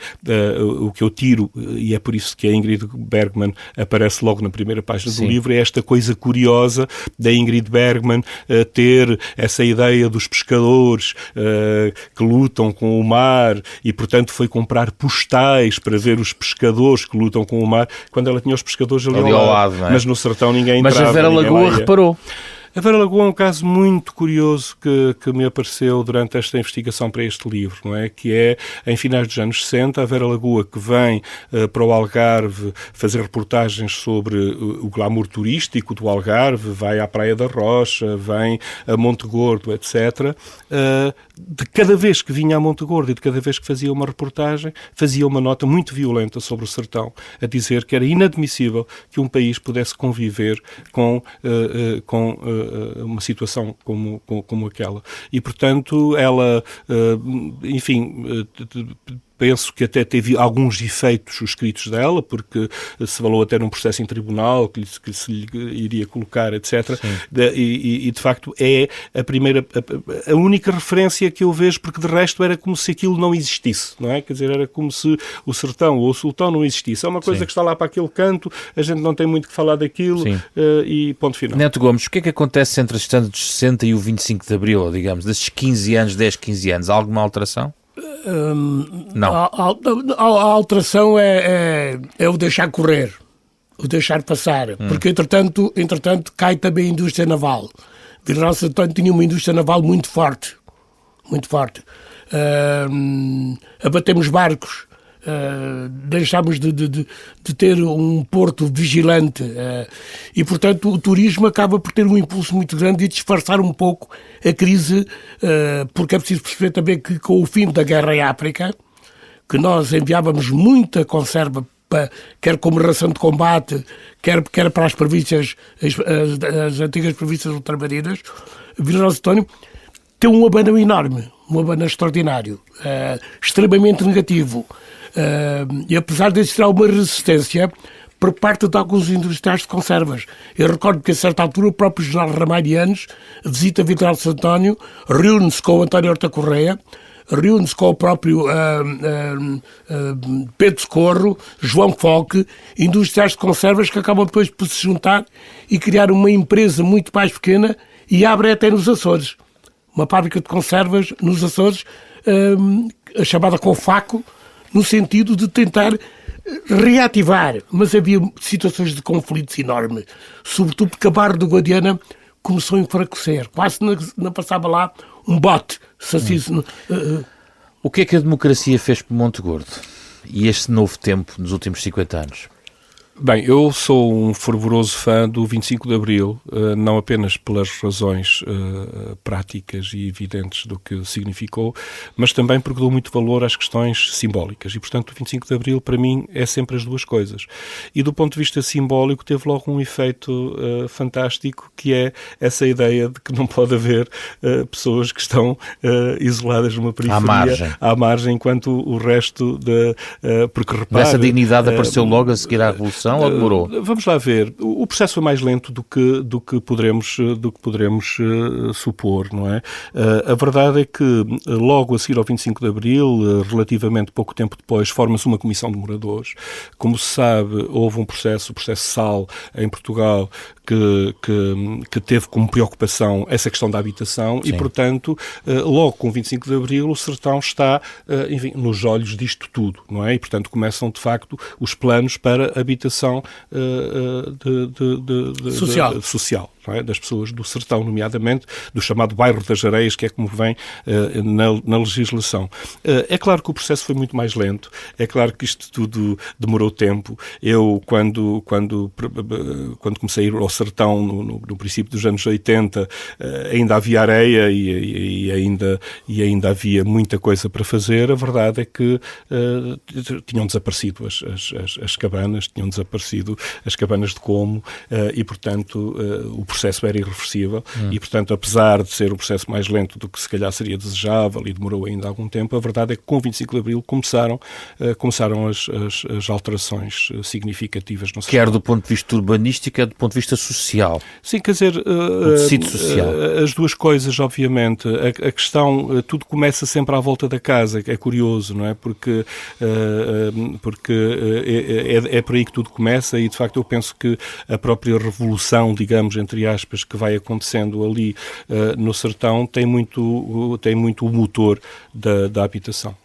o que eu tiro, e é por isso que a Ingrid Bergman aparece logo na primeira página do livro, é esta coisa curiosa da Ingrid Bergman ter essa ideia dos pescadores que lutam com o mar, e, portanto, foi comprar postais para ver os pescadores que lutam com o mar, quando ela tinha os pescadores ali ao lado, não é? Mas no sertão ninguém entrava. Mas a Vera Lagoa reparou. A Vera Lagoa é um caso muito curioso que me apareceu durante esta investigação para este livro, não é? Que é, em finais dos anos 60, a Vera Lagoa, que vem para o Algarve fazer reportagens sobre o glamour turístico do Algarve, vai à Praia da Rocha, vem a Monte Gordo, etc. De cada vez que vinha a Monte Gordo e de cada vez que fazia uma reportagem, fazia uma nota muito violenta sobre o sertão, a dizer que era inadmissível que um país pudesse conviver com uma situação como aquela. E, portanto, ela, enfim, penso que até teve alguns efeitos os escritos dela, porque se falou até num processo em tribunal que se lhe iria colocar, etc. E de facto é a única referência que eu vejo, porque de resto era como se aquilo não existisse, não é? Quer dizer, era como se o sertão ou o sultão não existisse. É uma coisa que está lá para aquele canto, a gente não tem muito que falar daquilo, e ponto final. Neto Gomes, o que é que acontece entre os anos 60 e o 25 de Abril, digamos, desses 15 anos, 10, 15 anos? Há alguma alteração? Não. A alteração é o deixar correr, o deixar passar, porque entretanto cai também a indústria naval. Vila Santónio tinha uma indústria naval muito forte. Abatemos barcos, deixámos de ter um porto vigilante, e, portanto, o turismo acaba por ter um impulso muito grande e disfarçar um pouco a crise, porque é preciso perceber também que, com o fim da guerra em África, que nós enviávamos muita conserva, quer como ração de combate, quer para as províncias, as antigas províncias ultramarinas, Vila Santónio tem um abanão enorme, um abanão extraordinário, extremamente negativo. E apesar de existir alguma resistência por parte de alguns industriais de conservas. Eu recordo que a certa altura o próprio general Ramalhianos visita Vila Santónio, reúne-se com o António Horta Correia, reúne-se com o próprio Pedro Socorro, João Foque, industriais de conservas que acabam depois por se juntar e criar uma empresa muito mais pequena e abrem até nos Açores. Uma fábrica de conservas nos Açores, a chamada Confaco, no sentido de tentar reativar. Mas havia situações de conflitos enormes, sobretudo porque a Barra do Guadiana começou a enfraquecer. Quase não passava lá um bote. O que é que a democracia fez para Monte Gordo e este novo tempo nos últimos 50 anos? Bem, eu sou um fervoroso fã do 25 de Abril, não apenas pelas razões práticas e evidentes do que significou, mas também porque dou muito valor às questões simbólicas. E, portanto, o 25 de Abril, para mim, é sempre as duas coisas. E, do ponto de vista simbólico, teve logo um efeito fantástico, que é essa ideia de que não pode haver pessoas que estão isoladas numa periferia, à margem, enquanto o resto porque repara... Essa dignidade apareceu logo a seguir à Revolução. habitação ou demorou? Vamos lá ver. O processo foi mais lento do que poderemos supor, não é? A verdade é que logo a seguir ao 25 de Abril, relativamente pouco tempo depois, forma-se uma comissão de moradores. Como se sabe, houve o processo SAL em Portugal, que teve como preocupação essa questão da habitação. Sim. E, portanto, logo com o 25 de Abril, o Sertão está, enfim, nos olhos disto tudo, não é? E, portanto, começam, de facto, os planos para habitação social, não é? Das pessoas do Sertão, nomeadamente do chamado bairro das Areias, que é como vem na legislação. É claro que o processo foi muito mais lento, é claro que isto tudo demorou tempo. Eu, quando comecei a ir ao Sertão, no princípio dos anos 80, ainda havia areia e ainda havia muita coisa para fazer. A verdade é que tinham desaparecido as cabanas, tinham desaparecido as cabanas de como e, portanto, o processo era irreversível e, portanto, apesar de ser um processo mais lento do que se calhar seria desejável e demorou ainda algum tempo, a verdade é que com o 25 de Abril começaram as alterações significativas no Sertão. Quer do ponto de vista urbanístico, quer do ponto de vista social. Sim, quer dizer, o tecido social. As duas coisas, obviamente. A questão, tudo começa sempre à volta da casa, é curioso, não é? Porque é por aí que tudo começa e, de facto, eu penso que a própria revolução, digamos, entre aspas, que vai acontecendo ali no Sertão tem muito o motor da habitação.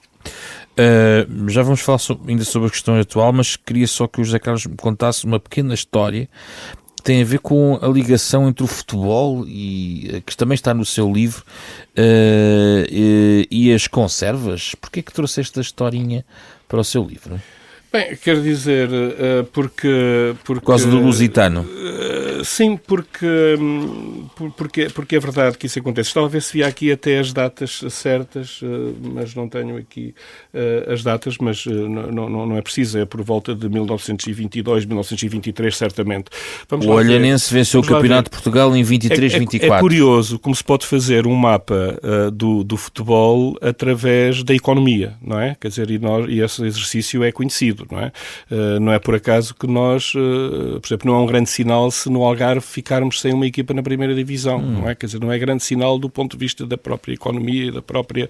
Já vamos falar ainda sobre a questão atual, mas queria só que o José Carlos me contasse uma pequena história que tem a ver com a ligação entre o futebol, que também está no seu livro, e as conservas. Porquê é que trouxe esta historinha para o seu livro? Bem, quero dizer, porque... Por causa do Lusitano. Sim, porque é verdade que isso acontece. Estava a ver se via aqui até as datas certas, mas não tenho aqui as datas, mas não é preciso, é por volta de 1922, 1923, certamente. O Olhanense venceu o Campeonato de Portugal em 23-24. É curioso como se pode fazer um mapa do futebol através da economia, não é? Quer dizer, e esse exercício é conhecido, não é? Não é por acaso que nós, por exemplo, não é um grande sinal se no Algarve ficarmos sem uma equipa na primeira divisão, não é? Quer dizer, não é grande sinal do ponto de vista da própria economia e da própria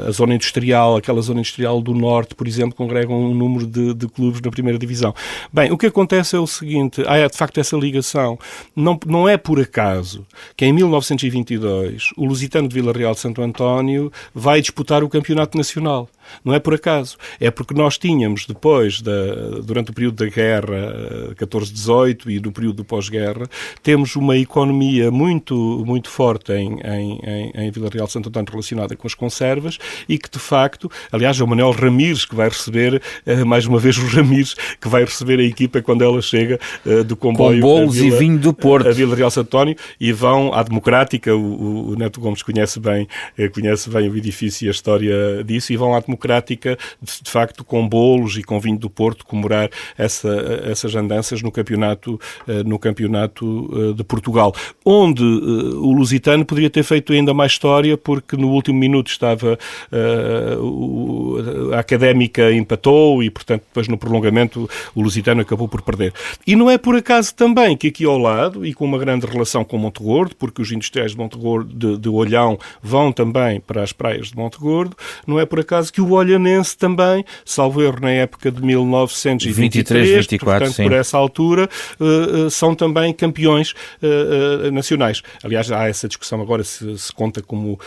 a zona industrial, aquela zona industrial do Norte, por exemplo, congrega um número de clubes na primeira divisão. Bem, o que acontece é o seguinte, há de facto essa ligação. Não é por acaso que em 1922 o Lusitano de Vila Real de Santo António vai disputar o campeonato nacional. Não é por acaso. É porque nós tínhamos depois, durante o período da guerra, 14-18 e no período do pós-guerra, temos uma economia muito, muito forte em Vila Real de Santo António relacionada com as conservas e que, de facto, aliás, é o Manuel Ramires que vai receber, mais uma vez o Ramires, que vai receber a equipa quando ela chega do comboio. Com bolos e vinho do Porto. A Vila Real de Santo António e vão à Democrática, o Neto Gomes conhece bem o edifício e a história disso, e vão à Democrática, de facto, com bolos e com vinho do Porto, comemorar essas andanças no campeonato de Portugal, onde o Lusitano poderia ter feito ainda mais história, porque no último minuto estava a Académica empatou e, portanto, depois no prolongamento o Lusitano acabou por perder. E não é por acaso também que aqui ao lado, e com uma grande relação com Montegordo, porque os industriais de Montegordo, de Olhão, vão também para as praias de Montegordo, não é por acaso que o Olhanense também, salvo erro na época de 1923, 23-24, portanto, sim. por essa altura, são também campeões nacionais. Aliás, há essa discussão agora se conta como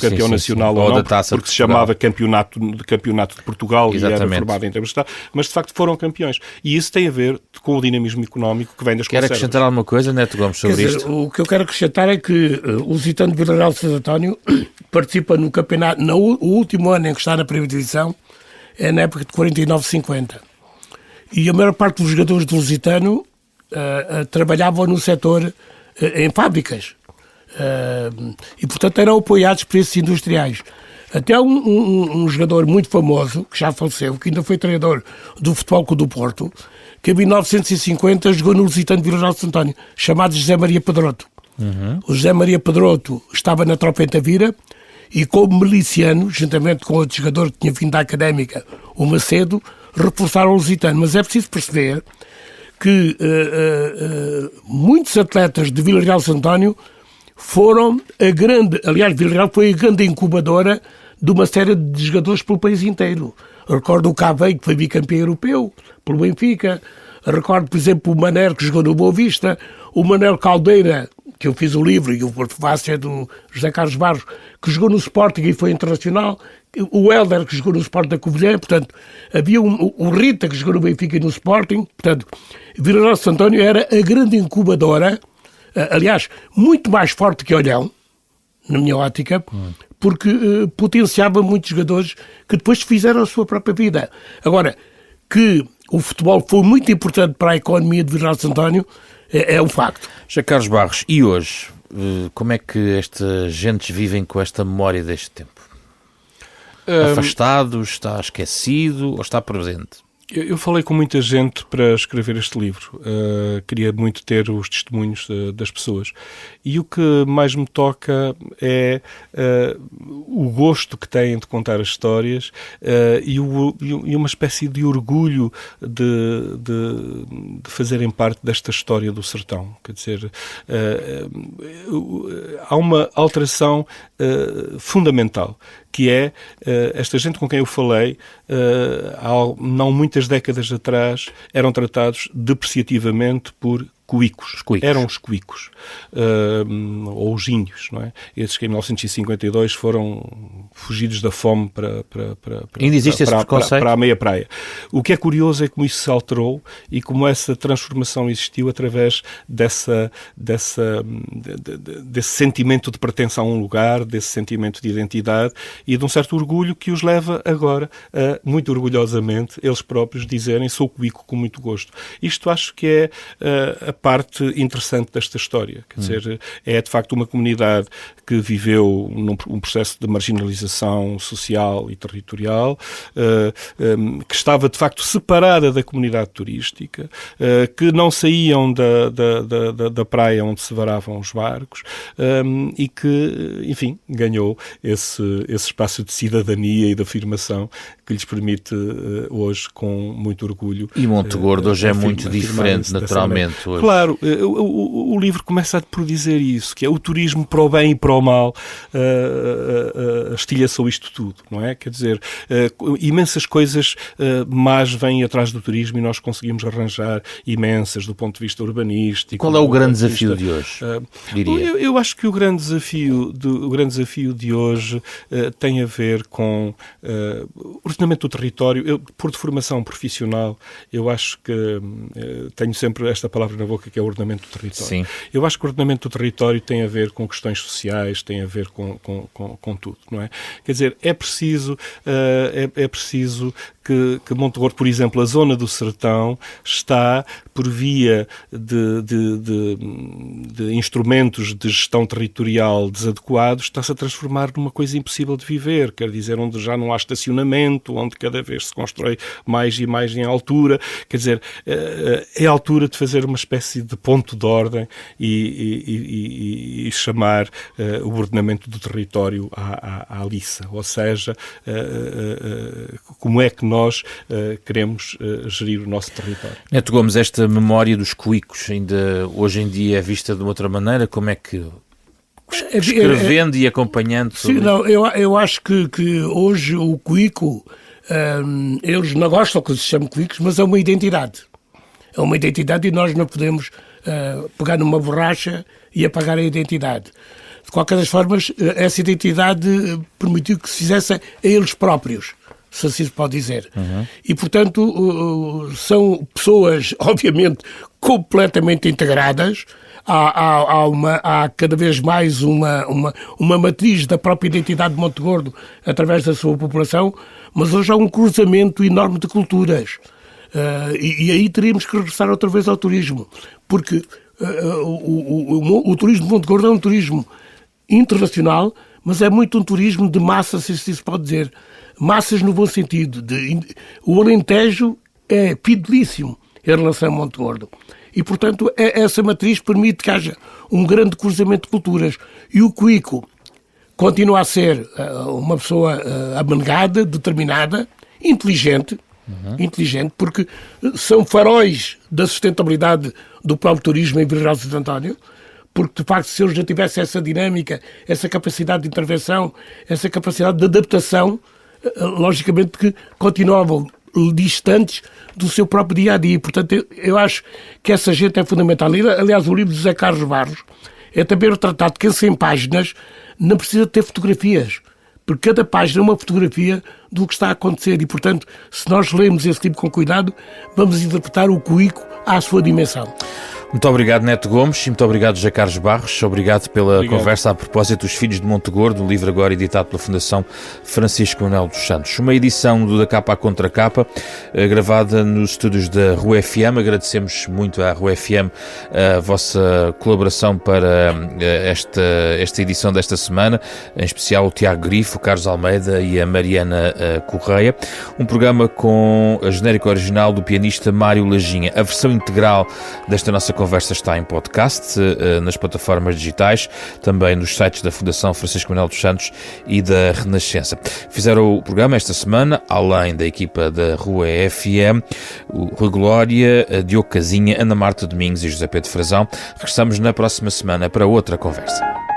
campeão nacional ou não, porque se chamava campeonato de Portugal. Exatamente. E era formado em termos de Estado, mas de facto foram campeões. E isso tem a ver com o dinamismo económico que vem das conservas. Quer acrescentar alguma coisa, Neto Gomes, sobre isto? O que eu quero acrescentar é que o Lusitano de Vila Real de Santo António participa no campeonato, o último ano em que está na primeira divisão, é na época de 49-50. E a maior parte dos jogadores do Lusitano trabalhavam no setor em fábricas. E, portanto, eram apoiados por esses industriais. Até um jogador muito famoso, que já faleceu, que ainda foi treinador do Futebol Clube do Porto, que em 1950 jogou no Lusitano de Vila Real de Santo António, chamado José Maria Pedroto. O José Maria Pedroto estava na tropa em Tavira e, como miliciano, juntamente com outro jogador que tinha vindo da Académica, o Macedo, reforçar o Lusitano. Mas é preciso perceber que muitos atletas de Vila Real de Santo António foram aliás, Vila Real foi a grande incubadora de uma série de jogadores pelo país inteiro. Recordo o Cavei, que foi bicampeão europeu, pelo Benfica. Recordo, por exemplo, o Manel, que jogou no Boa Vista. O Manel Caldeira, que eu fiz o livro, e o prefácio é do José Carlos Barros, que jogou no Sporting e foi internacional. O Hélder, que jogou no Sporting da Covilhã. Portanto, havia o Rita, que jogou no Benfica e no Sporting. Portanto, Vila Real de Santo António era a grande incubadora, aliás, muito mais forte que Olhão, na minha ótica, porque potenciava muitos jogadores que depois fizeram a sua própria vida. Agora, que o futebol foi muito importante para a economia de Vila Real de Santo António é um facto. José Carlos Barros, e hoje, como é que estas gentes vivem com esta memória deste tempo? Afastado, está esquecido ou está presente? Eu falei com muita gente para escrever este livro. Queria muito ter os testemunhos das pessoas. E o que mais me toca é o gosto que têm de contar as histórias e uma espécie de orgulho de fazerem parte desta história do sertão. Quer dizer, há uma alteração fundamental, que é esta gente com quem eu falei, há não muitas décadas atrás, eram tratados depreciativamente por cuicos. Eram os cuicos, ou os índios, não é? Esses que em 1952 foram fugidos da fome para a meia praia. O que é curioso é como isso se alterou e como essa transformação existiu através desse sentimento de pertença a um lugar, desse sentimento de identidade e de um certo orgulho que os leva agora a, muito orgulhosamente, eles próprios dizerem: sou cuico com muito gosto. Isto acho que é a parte interessante desta história. Quer dizer, é de facto uma comunidade que viveu um processo de marginalização social e territorial, que estava de facto separada da comunidade turística, que não saíam da praia onde se varavam os barcos, e que, enfim, ganhou esse espaço de cidadania e de afirmação que lhes permite hoje, com muito orgulho... E Montegordo hoje é muito diferente, naturalmente. Hoje. Claro, o livro começa por dizer isso, que é o turismo para o bem e para o mal, estilhaçou isto tudo, não é? Quer dizer, imensas coisas más vêm atrás do turismo e nós conseguimos arranjar imensas do ponto de vista urbanístico. Qual é o grande desafio de hoje, diria? Eu acho que o grande desafio de hoje tem a ver com o ordenamento do território. Eu, por deformação profissional, eu acho que tenho sempre esta palavra na boca, que é o ordenamento do território. Sim. Eu acho que o ordenamento do território tem a ver com questões sociais, tem a ver com tudo, não é? Quer dizer, é preciso que Montegordo, por exemplo, a zona do sertão, está, por via de instrumentos de gestão territorial desadequados, está-se a transformar numa coisa impossível de viver, quer dizer, onde já não há estacionamento, onde cada vez se constrói mais e mais em altura. Quer dizer, é a altura de fazer uma espécie de ponto de ordem e chamar o ordenamento do território à liça, ou seja, como é que nós queremos gerir o nosso território. Neto Gomes, esta memória dos cuicos ainda hoje em dia é vista de uma outra maneira? Como é que, escrevendo e acompanhando... Sim, não, eu acho que hoje o cuico, eles não gostam que se chame cuicos, mas é uma identidade. É uma identidade e nós não podemos pegar numa borracha e apagar a identidade. De qualquer das formas, essa identidade permitiu que se fizesse a eles próprios, se assim se pode dizer. E, portanto, são pessoas, obviamente, completamente integradas. Há cada vez mais uma matriz da própria identidade de Montegordo através da sua população, mas hoje há um cruzamento enorme de culturas. E aí teríamos que regressar outra vez ao turismo, porque o turismo de Montegordo é um turismo internacional, mas é muito um turismo de massas, se assim se pode dizer. Massas no bom sentido. O Alentejo é fidelíssimo em relação a Montegordo. E, portanto, essa matriz permite que haja um grande cruzamento de culturas. E o cuico continua a ser uma pessoa abnegada, determinada, inteligente, inteligente, porque são faróis da sustentabilidade do próprio turismo em Vila Real de Santo António, porque, de facto, se eles já tivessem essa dinâmica, essa capacidade de intervenção, essa capacidade de adaptação, logicamente que continuavam distantes do seu próprio dia-a-dia. Portanto, eu acho que essa gente é fundamental. Aliás, o livro de José Carlos Barros é também retratado que em 100 páginas não precisa ter fotografias, porque cada página é uma fotografia do que está a acontecer e, portanto, se nós lemos esse livro com cuidado, vamos interpretar o cuíco à sua dimensão. Muito obrigado, Neto Gomes, e muito obrigado, José Carlos Barros. Obrigado pela conversa a propósito dos Filhos de Montegordo, um livro agora editado pela Fundação Francisco Manuel dos Santos. Uma edição do Da Capa à Contra Capa, gravada nos estúdios da Rua FM. Agradecemos muito à Rua FM a vossa colaboração para esta edição desta semana, em especial o Tiago Grifo, o Carlos Almeida e a Mariana Correia. Um programa com a genérica original do pianista Mário Lajinha. A versão integral desta nossa conversa está em podcast, nas plataformas digitais, também nos sites da Fundação Francisco Manuel dos Santos e da Renascença. Fizeram o programa esta semana, além da equipa da Rua FM, o Rui Glória, Diogo Casinha, Ana Marta Domingos e José Pedro Frazão. Regressamos na próxima semana para outra conversa.